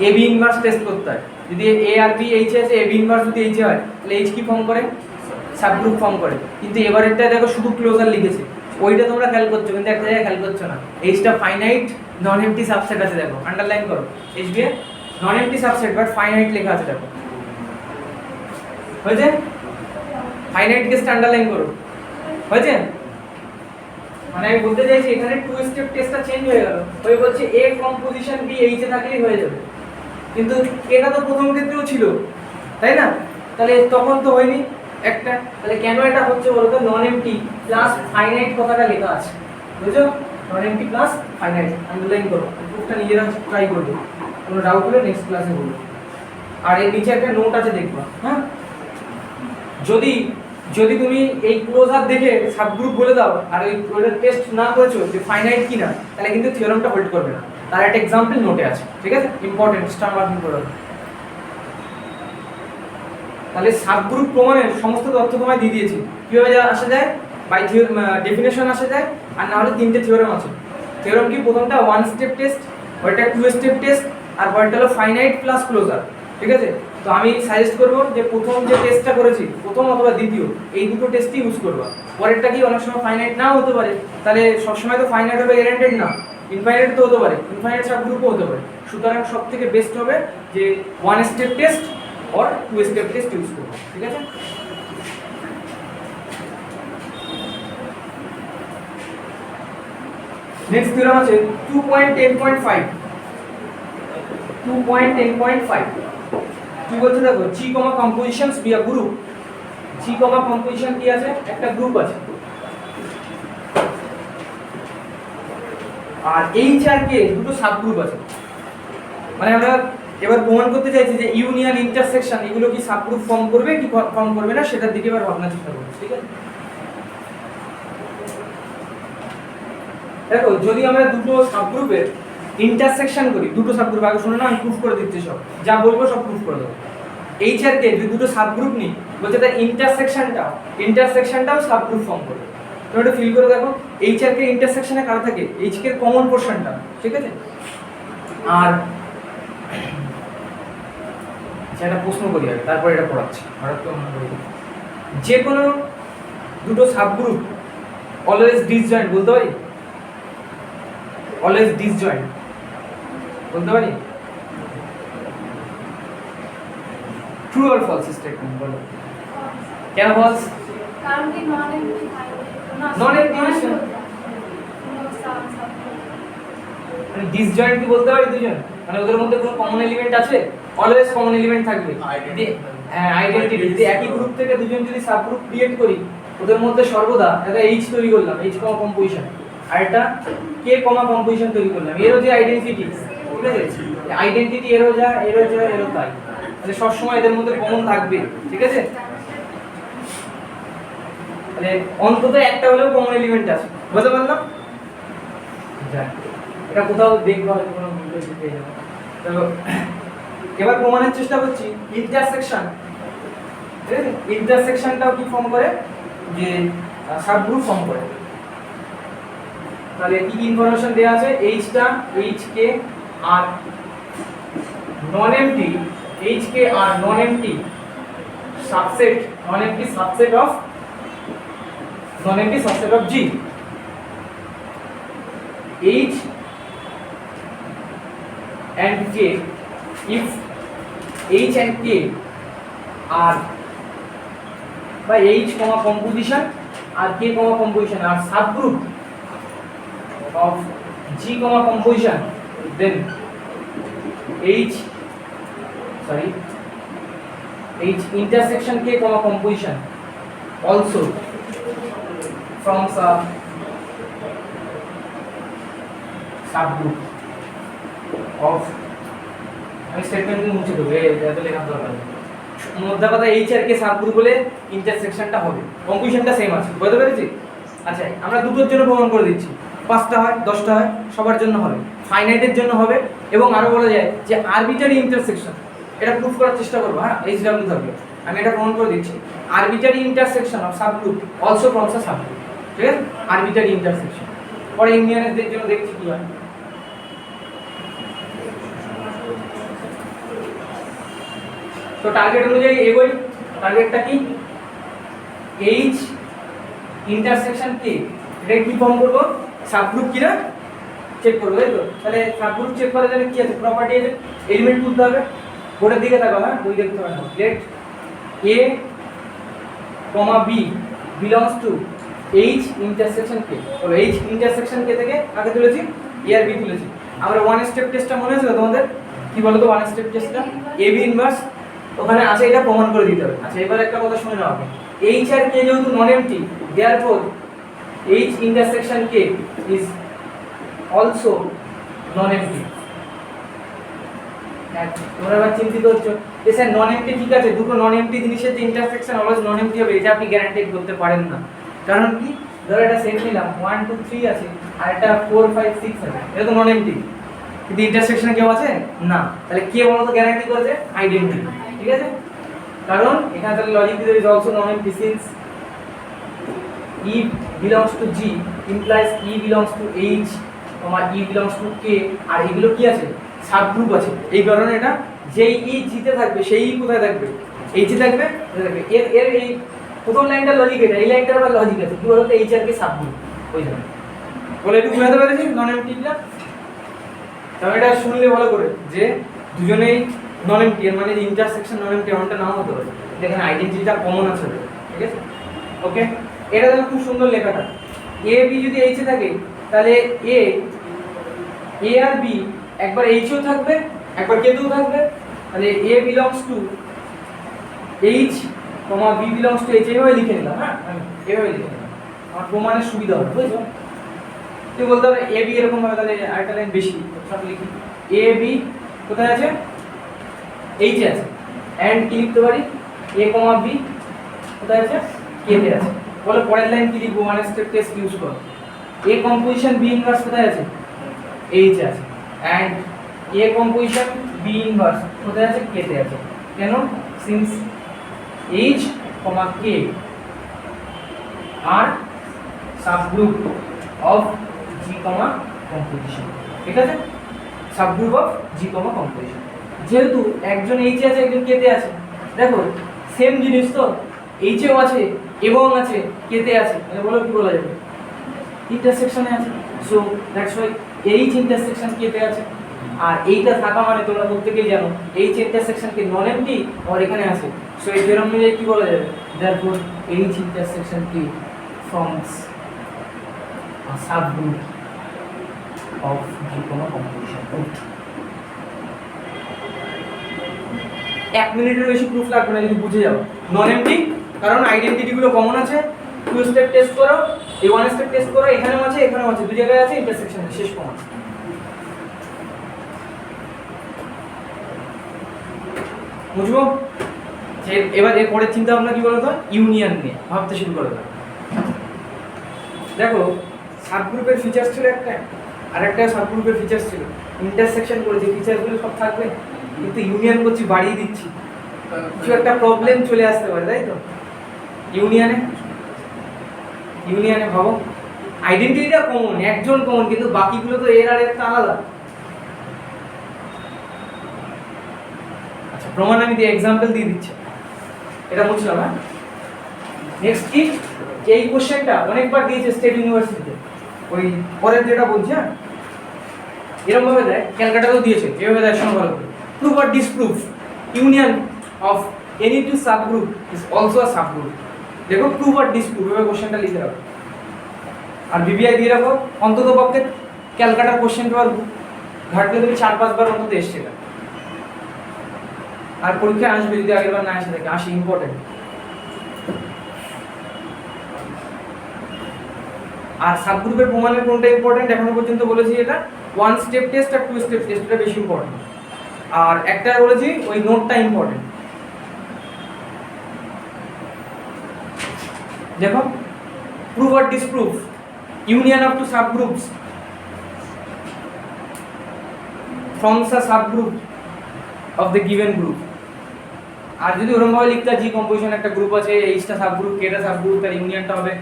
এ বি ইনভার্স টেস্ট করতে হয়। যদি এ আর বি এইচে আছে, এ বি ইনভার্স যদি এইচে হয় তাহলে এইচ কি ফর্ম করে, সাবগ্রুপ ফর্ম করে। কিন্তু এবারেরটায় দেখো শুধু ক্লোজার লিখেছে, ওইটা তোমরা খেয়াল করছো কিন্তু একটা জায়গায় খেয়াল করছো না, এইচটা ফাইনাইট নন এমপ্টি সাবসেট আছে, দেখো আন্ডারলাইন করো, H be non empty subset but finite লেখা আছে, দেখো হয়েছে? ফাইনাইট কেসটা আন্ডারলাইন করো, হয়েছে? মানে আমি বলতে চাইছি এখানে টু স্টেপ টেস্টটা চেঞ্জ হয়ে গেল, ওই বলছে এ কম্পোজিশন বি এইচে থাকলেই হয়ে যাবে, কিন্তু এটা তো প্রথম ক্ষেত্রেও ছিল, তাই না? তাহলে তখন তো হয়নি একটা, তাহলে কেন এটা হচ্ছে বলতো? নন এমটি প্লাস ফাইনাইট কথাটা লেখা আছে, বুঝছো? নন এমটি প্লাস ফাইনাইট আন্ডারলাইন করো, প্রুফটা নিজেরা ট্রাই করবে, কোনো ডাউট হলে নেক্সট ক্লাসে বলবো। আর এর নিচে একটা নোট আছে দেখবা, হ্যাঁ? যদি যদি তুমি এই ক্লোজার দেখে সাবগ্রুপ বলে দাও আর ওই ওটার টেস্ট না করেছো যে ফাইনাইট কিনা, তাহলে কিন্তু থিওরামটা হোল্ড করবে না। তার একটা এক্সাম্পল নোটে আছে, ঠিক আছে? ইম্পর্টেন্ট, স্টার মার্কিং করে। তাহলে সাবগ্রুপ প্রমাণের সমস্ত তথ্য তোমায় দিয়ে দিয়েছি, কিভাবে আসা যায়, বাই ডেফিনেশন আসা যায়, আর না হলে তিনটে থিওরাম আছে। থিওরাম কি? প্রথমটা ওয়ান স্টেপ টেস্ট, ওইটা টু স্টেপ টেস্ট, আর পরেরটা হলো ফাইনাইট প্লাস ক্লোজার, ঠিক আছে? তো আমি সাজেস্ট করবো যে প্রথম যে টেস্টটা করেছি, প্রথম অথবা দ্বিতীয়, এই দুটো টেস্টই ইউজ করবা। পরেরটা কি অনেক সময় ফাইনাইট নাও হতে পারে, তাহলে সবসময় তো ফাইনাইট হবে গ্যারান্টেড না, ইনফাইনাইট তো হতে পারে, ইনফাইনাইট সাবগ্রুপও হতে পারে। সুতরাং সব থেকে বেস্ট হবে যে one step test or two step test use করব, ঠিক আছে? নেক্সট থিওরাম আছে 2.10.5 2.10.5 কি বলছে দেখো, G comma compositions be a group, G comma composition কি আছে, একটা গ্রুপ আছে, আর এইচ আর কে দুটো সাবগ্রুপ আছে। মানে আমরা এবার প্রমাণ করতে চাইছি যে ইউনিয়ন ইন্টারসেকশন এগুলো কি সাবগ্রুপ ফর্ম করবে কি ফর্ম করবে না, সেটার দিকে এবার ভাবনা চেষ্টা করব, ঠিক আছে? দেখো যদি আমরা দুটো সাবগ্রুপের ইন্টারসেকশন করি, দুটো সাবগ্রুপ, আগে শুনে না আমি প্রুফ করে দিচ্ছি, সব যা বলবো সব প্রুফ করে দেবো। এইচ আর কে যদি দুটো সাবগ্রুপ নিই, বলছে তার ইন্টারসেকশনটাও সাবগ্রুপ ফর্ম করবে। তুমি একটু ফিল করে দেখো, এইচ আর কে ইন্টারসেকশনে কারা থাকে, এইচ কে কমন পোরশনটা, ঠিক আছে? আর একটা প্রশ্ন করি আগে, তারপর এটা পড়াচ্ছি। যে কোনো দুটো সাবগ্রুপ অলওয়েজ ডিসজয়েন্ট বলতে পারি? অলওয়েজ ডিসজয়েন্ট বলতে পারি? ট্রু অর ফলস স্টেটমেন্ট বলো। কেন ফলস? কারণ কি নন এমটি থাকবে না, নন এমটি মানে ডিসজয়েন্ট কি বলতে পারি দুজন? মানে ওদের মধ্যে কোনো কমন এলিমেন্ট আছে? অলওয়েজ কমন এলিমেন্ট থাকবে। হ্যাঁ, আইডেন্টিটি। যদি একই গ্রুপ থেকে দুজন যদি সাবগ্রুপ ক্রিয়েট করি, ওদের মধ্যে সর্বদা একটা এইচ তৈরি করলাম, এইচ কমা কম্পোজিশন, আর একটা কে কমা কম্পোজিশন তৈরি করলাম, এরও যে আইডেন্টিটি, ঠিক আছে? আইডেন্টিটি এরও যা এরও তাই, মানে সবসময় এদের মধ্যে কমন থাকবে, ঠিক আছে? মানে অন্তত একটা হলেও কমন এলিমেন্ট আছে, বুঝতে পারলাম? যাক, এটা কোথাও দেখবো হয়তো কোনো ভুল হয়েছে পেয়ে যাবো। তো এবার প্রমাণের চেষ্টা করছি ইন্টারসেকশন, ঠিক আছে? ইন্টারসেকশনটাও কি ফর্ম করে? যে সাবগ্রুপ ফর্ম করে। তাহলে কি ইনফরমেশন দেয়া আছে? এইচটা, H K are non empty, H K are non empty subset, non empty subset of G. H and K, if H and K are by H comma composition or K comma composition are subgroup of G comma composition, then H intersection K comma composition also forms a subgroup of, আমি স্টেটমেন্টগুলো মুছে দেবো, এত লেখা দরকার নেই। মধ্যে কথা এইচ আর কে সাবগ্রুপ হলে ইন্টারসেকশনটা হবে, কনক্লুশনটা সেম আছে, বুঝতে পেরেছি? আচ্ছা, আমরা দুটোর জন্য প্রমাণ করে দিচ্ছি, 5টা হয় 10টা হয়, সবার জন্য হবে, ফাইনাইটের জন্য হবে, এবং আরো বলা যায় যে আরবিটারি ইন্টারসেকশন, এটা প্রুফ করার চেষ্টা করবো। হ্যাঁ, এইচ ডাব্লিউ থাকবে, আমি এটা প্রমাণ করে দিচ্ছি। Arbitrary intersection of subgroup also forms a subgroup, ঠিক আছে? আরবিটারি ইন্টারসেকশন পরে ইন্ডিয়ানদের জন্য দেখছি কি হয়। তো টার্গেট অনুযায়ী এগোই। টার্গেটটা কি? এইচ ইন্টারসেকশন কে, এটা কি ফর্ম করব? সাবগ্রুপ কিনা চেক করব, তাই তো? তাহলে সাবগ্রুপ চেক করার জন্য কি আছে? প্রপার্টি আছে, এলিমেন্ট তুলতে হবে। বোর্ডের দিকে তাকাও, হ্যাঁ, বই দেখতে হবে না। Let a comma b belongs to H intersection K. তাহলে এইচ ইন্টারসেকশন কে থেকে আগে তুলেছি, এ আর বি তুলেছি। আমরা ওয়ান স্টেপ টেস্টটা মনে আছে তোমাদের? কি বলো তো ওয়ান স্টেপ টেস্টটা? এ বি ইনভার্স ওখানে আছে, এটা প্রমাণ করে দিতে হবে। আচ্ছা, এবার একটা কথা শুনে নাও আপনি। এইচ আর কে যেহেতু নন MT, therefore H intersection K is also non MT. তোমরা এবার চিন্তিত হচ্ছো যে স্যার নন এমটি ঠিক আছে, দুটো নন এমটি জিনিসের যে ইন্টারসেকশন অলওয়েজ নন এমটি হবে, এটা আপনি গ্যারান্টি করতে পারেন না। কারণ কি? ধরো এটা সেট নিলাম 1 2 3 আছে, আর এটা 4 5 6 আছে, এটা তো নন এমটি, কিন্তু ইন্টারসেকশনে কেউ আছে না। তাহলে কে বলো তো গ্যারান্টি করেছে? আইডেন্টিটি, ঠিক আছে? কারণ এখানে তাহলে লজিক দিতে is also non MT since E belongs to G implies E belongs to H, E belongs to K, আর এগুলো কি আছে? সাবগ্রুপ আছে। এই কারণে এটা যেই E জিতে থাকবে সেই E কোথায় থাকবে? H থাকবে, এর এই প্রথম লাইনটা লজিক, এটা এই লাইনটার আবার লজিক আছে। কি বলতো? H আর K সাবগ্রুপ, ওই জন্য বলে একটু বুঝাতে পেরেছি নন এমটিটা? তবে এটা শুনলে ভালো করে যে দুজনেই নন এমটি, এর মানে যে ইন্টারসেকশন নন এমটি এমনটা নাও হতে পারে, দেখেন আইডেন্টিটিটা কমন আছে, ঠিক আছে? ওকে, এটা দেখো খুব সুন্দর লেখাটা। এ বি যদি এইচ এ থাকে, তাহলে এ আর বি একবার এইচও থাকবে, একবার কেতেও থাকবে। তাহলে a belongs to H, B belongs to H, এইভাবে লিখে নিলাম। হ্যাঁ, আমি এইভাবে লিখে নিলাম, আমার প্রমাণের সুবিধা হবে, বুঝছো? তুই বলতে হবে এ বি এরকম ভাবে, তাহলে আরেকটা লাইন বেশি সব লিখি। এ বি কোথায় আছে? এইচ এ আছে। এন্ড কি লিখতে পারি? এ কমা বি কোথায় আছে? কে তে আছে। বলে পরের লাইন কি লিখবো? ওয়ান স্টেপ টেস্ট ইউজ করো। এ কম্পোজিশন বি ইনভার্স কোথায় আছে? এইচ এ আছে। And A composition B inverse কোথায় আছে? কে তে আছে। কেন? Since H comma K are subgroup of G comma composition, ঠিক আছে? Subgroup of G comma composition. যেহেতু একজন এইচ এ আছে, একজন কে তে আছে, দেখো সেম জিনিস তো, এইচ এও আছে এবং আছে কেতে আছে, মানে বলো কি বলা যাবে, ইন্টারসেকশনে আছে। So that's why H intersection কেতে আছে। আর এইটা থাকা মানে তোমরা প্রত্যেকেই জানো এইচ ইন্টারসেকশন কি নন এমটি আর এখানে আছে। সো এই থিওরাম অনুযায়ী কি বলা যাবে, therefore এইচ ইন্টারসেকশন কি forms a subgroup of G composition. এক মিনিটের বেশি প্রুফ লাগবে না যদি বুঝে যাও। নন এমটি কারণ আইডেন্টিটি গুলো কমন আছে, টু স্টেপ টেস্ট করো, এই ওয়ান স্টেপ টেস্ট করো, এখানেও আছে এখানেও আছে, দুই জায়গায় আছে, ইন্টারসেকশন শেষ কমন। বুঝবো? যে এবার এর পরের চিন্তা ভাবনা কি বলতো, ইউনিয়ন নিয়ে ভাবতে শুরু করে দাও। দেখো সাবগ্রুপের ফিচার্স ছিল একটা, আর একটা সাবগ্রুপের ফিচার্স ছিল ইন্টারসেকশন করেছি, ফিচারগুলো সব থাকবে কিন্তু ইউনিয়ন করছি, বাড়িয়ে দিচ্ছি, কিছু একটা প্রবলেম চলে আসতে পারে, তাই তো? ইউনিয়নে ভাবো আইডেন্টিটিটা কমন, একজন কমন, কিন্তু বাকিগুলো তো এর আর এর তো আলাদা। আচ্ছা প্রমাণ আমি দিয়ে এক্সাম্পল দিয়ে দিচ্ছি, এটা বুঝলাম। হ্যাঁ নেক্সট কি, এই কোশ্চেনটা অনেকবার দিয়েছে স্টেট ইউনিভার্সিটিতে, ওই পরের যেটা বলছি। হ্যাঁ এরকম ভাবে দেয়, ক্যালকাটাতেও দিয়েছে, এভাবে দেয়, শোনো ভালো করে। Prove or disprove union of any two subgroup is also a subgroup. দেখো প্রুভ অর ডিসপ্রুভ এভাবে কোশ্চেনটা লিখে রাখো, আর বিবিআই দিয়ে রাখো। অন্তত পক্ষে ক্যালকাটার কোশ্চেন পেপার ঘাটলে তুমি 4-5 বার অন্তত এসছে না, আর পরীক্ষায় আসবে যদি আগের বার না আসে থাকে, আসে ইম্পর্টেন্ট। আর সাবগ্রুপের প্রমাণের কোনটা ইম্পর্টেন্ট এখনো পর্যন্ত বলেছি, এটা ওয়ান স্টেপ টেস্ট আর টু স্টেপ টেস্ট, এটা বেশি ইম্পর্টেন্ট। আর একটা বলেছি ওই নোটটা ইম্পর্টেন্ট। দেখো prove or disprove union of two subgroups forms a subgroup of the given group. আর যদি ওরকম ভাবে লিখতে জি কম্পোজিশন একটা গ্রুপ আছে, এইচটা সাবগ্রুপ, কেটা সাবগ্রুপ, তার ইউনিয়নটা হবে।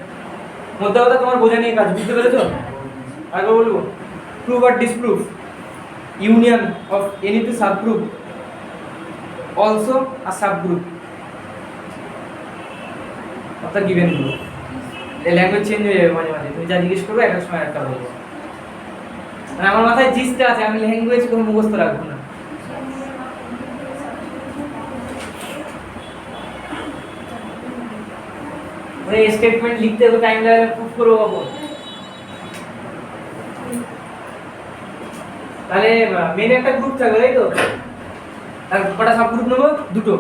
মধ্যে কথা তোমার বোঝা নিয়ে কাজ, বুঝতে পেরেছো? আগে বলবো prove or disprove union of any two subgroup also a subgroup of the given group. এই ল্যাঙ্গুয়েজ চেঞ্জ হয়ে যাবে মাঝে মাঝে, তুমি যা জিজ্ঞেস করবে একটা সময় একটা বলবো। মানে আমার মাথায় জিসটা আছে, আমি ল্যাঙ্গুয়েজ কোনো মুখস্থ রাখবো না। মানে স্টেটমেন্ট লিখতে তো টাইম লাগে, প্রুফ করবো কখন? তাহলে মেন একটা গ্রুপ থাকবে, তাই তো? আর কটা সাব গ্রুপ নেবো? দুটো,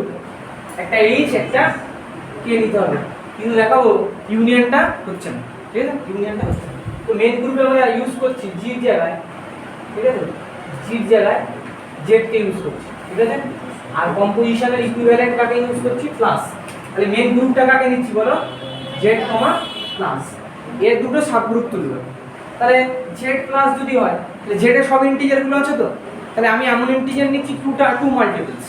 একটা এইচ একটা কে নিতে হবে, কিন্তু দেখাবো ইউনিয়নটা হচ্ছে না, ঠিক আছে? ইউনিয়নটা হচ্ছে না। তো মেন গ্রুপে আমরা ইউজ করছি জির জায়গায়, ঠিক আছে? জির জায়গায় জেড কে ইউজ করছি, ঠিক আছে? আর কম্পোজিশনের ইকুইভ্যালেন্ট কাকে ইউজ করছি? প্লাস। তাহলে মেন গ্রুপটা কাকে নিচ্ছি বলো? জেড কমা প্লাস। এর দুটো সাবগ্রুপ তুলবে। তাহলে জেড প্লাস যদি হয় তাহলে জেড এর সব ইন্টিজারগুলো আছে তো, তাহলে আমি এমন ইন্টিজার নিচ্ছি টু মাল্টিপলস,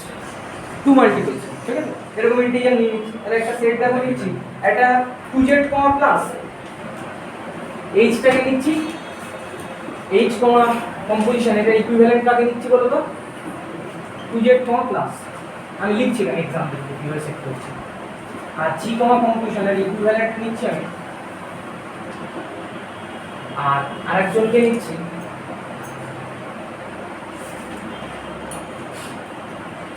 ঠিক আছে? এরকম ইন্টিজার নিয়ে নিচ্ছি। তাহলে একটা সেট দেখো নিচ্ছি, একটা 2z কমা প্লাস, এইচটাকে নিচ্ছি, এইচ কমা কম্পোজিশন, এটা ইকুইভ্যালেন্ট কাকে নিচ্ছি বলো তো? 2z কমা প্লাস। আমি লিখছি না, এক্সাম্পল কিভাবে সেট করছি। আর জি কমা কম্পোজিশন এর ইকুইভ্যালেন্ট নিচ্ছি আমি, আর আরেকজনকে নিচ্ছি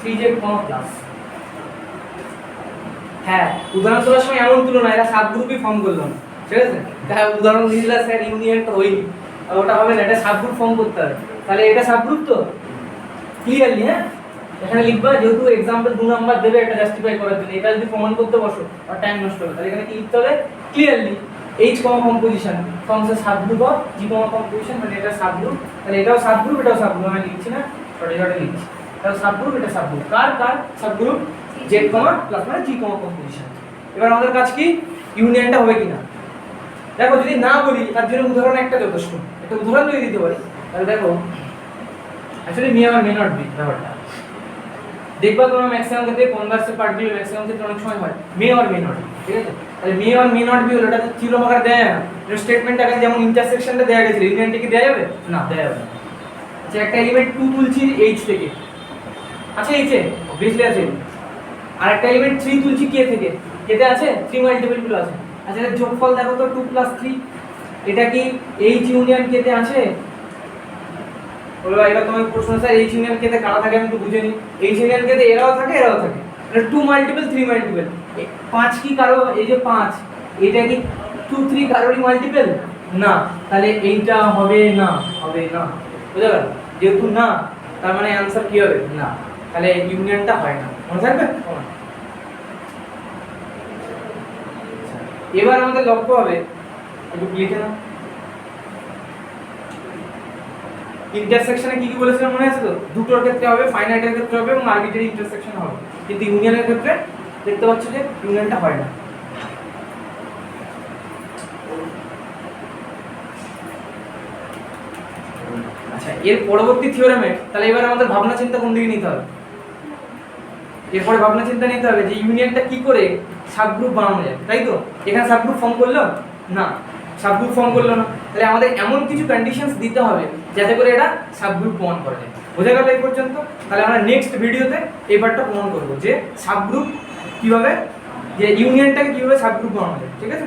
3z কমা প্লাস। হ্যাঁ উদাহরণ তোলার সময় এমন তুলো না, এরা সাবগ্রুপই ফর্ম করলাম, ঠিক আছে? তাহলে উদাহরণ দিলা স্যার ইউনিয়ন তো হয়নি, ওটা হবে না, এটা সাবগ্রুপ ফর্ম করতে হবে। তাহলে এটা সাবগ্রুপ তো ক্লিয়ারলি। হ্যাঁ এখানে লিখবা, যেহেতু एग्जांपल 2 নাম্বার দেবে এটা জাস্টিফাই করার জন্য, এটা যদি প্রমাণ করতে বসো আর টাইম নষ্ট হবে, তাহলে এখানে কি লিখতে হবে? Clearly H comma composition forms a subgroup of G comma composition, মানে এটা সাবগ্রুপ। তাহলে এটাও সাবগ্রুপ, এটাও সাবগ্রুপ, আমি লিখছি না, শর্টে শর্টে লিখছি। এটা সাবগ্রুপ, এটা সাবগ্রুপ। কার সাবগ্রুপ? জেড কমা প্লাস মানে জি কমা কম্পোজিশন। এবার আমাদের কাজ কি? ইউনিয়নটা হবে কিনা দেখো। যদি না বলি তার জন্য উদাহরণ একটা যথেষ্ট, একটা উদাহরণ যদি দিতে পারি তাহলে দেখো অ্যাকচুয়ালি মে আর মে নট বি ব্যাপারটা দেখবা তোমরা ম্যাক্সিমাম ক্ষেত্রে কনভার্সের পার্টগুলো ম্যাক্সিমাম ক্ষেত্রে অনেক সময় হয় মে আর মে নট, ঠিক আছে? তাহলে মে আর মে নট বি হলো, এটা তো থিওরাম আকারে দেয়া যায় না। এটা স্টেটমেন্ট আকারে যেমন ইন্টারসেকশনটা দেয়া গেছে, ইউনিয়নটা কি দেয়া যাবে? না, দেয়া যাবে না। যে একটা এলিমেন্ট 2 তুলছি এইচ থেকে, আচ্ছা এইচে অবভিয়াসলি আছে। আর একটা এলিমেন্ট 3 তুলছি কে থেকে, কে কেতে আছে 3 মাল্টিপল গুলো আছে। আচ্ছা এর যোগফল দেখো তো 2 + 3, এটা কি এইচ ইউনিয়ন কেতে আছে? বলো এবার তোমার প্রশ্ন স্যার এইচ ইউনিয়ন কেতে কারা থাকে আমি একটু বুঝে নিই। এইচ ইউনিয়ন কেতে এরাও থাকে এরাও থাকে, তাহলে 2 মাল্টিপল 3 মাল্টিপল। 5 কি কারো, এই যে 5 এটা কি 2 3 কারোরই মাল্টিপল না, তাহলে এইটা হবে না, হবে না, বুঝা গেল? যেহেতু না তার মানে অ্যানসার কি হবে না, তাহলে ইউনিয়নটা হয় না, মনে থাকবে? এবার আমাদের লক্ষ্য হবে একটু লিখে নাও, ইন্টারসেকশনে কি কি বলেছিলাম মনে আছে তো? দুটোর ক্ষেত্রে হবে, ফাইনাইটের ক্ষেত্রে হবে এবং আরবিটারি ইন্টারসেকশন হবে, কিন্তু ইউনিয়নের ক্ষেত্রে দেখতে পাচ্ছ যে ইউনিয়নটা হয় না। আচ্ছা এর পরবর্তী থিওরেমে তাহলে এবার আমাদের ভাবনা চিন্তা কোন দিকে নিতে হবে? এরপরে ভাবনা চিন্তা নিতে হবে যে ইউনিয়নটা কি করে সাবগ্রুপ বানানো যায়, তাই তো? এখানে সাবগ্রুপ ফর্ম করলো না, সাবগ্রুপ ফর্ম করলো না, তাহলে আমাদের এমন কিছু কন্ডিশনস দিতে হবে যাতে করে এটা সাবগ্রুপ প্রমাণ করা যায়। বোঝা গেল এই পর্যন্ত? তাহলে আমরা নেক্সট ভিডিওতে এই পার্টটা প্রমাণ করব যে সাবগ্রুপ কিভাবে, যে ইউনিয়নটাকে কিভাবে সাবগ্রুপ বানানো যায়, ঠিক আছে?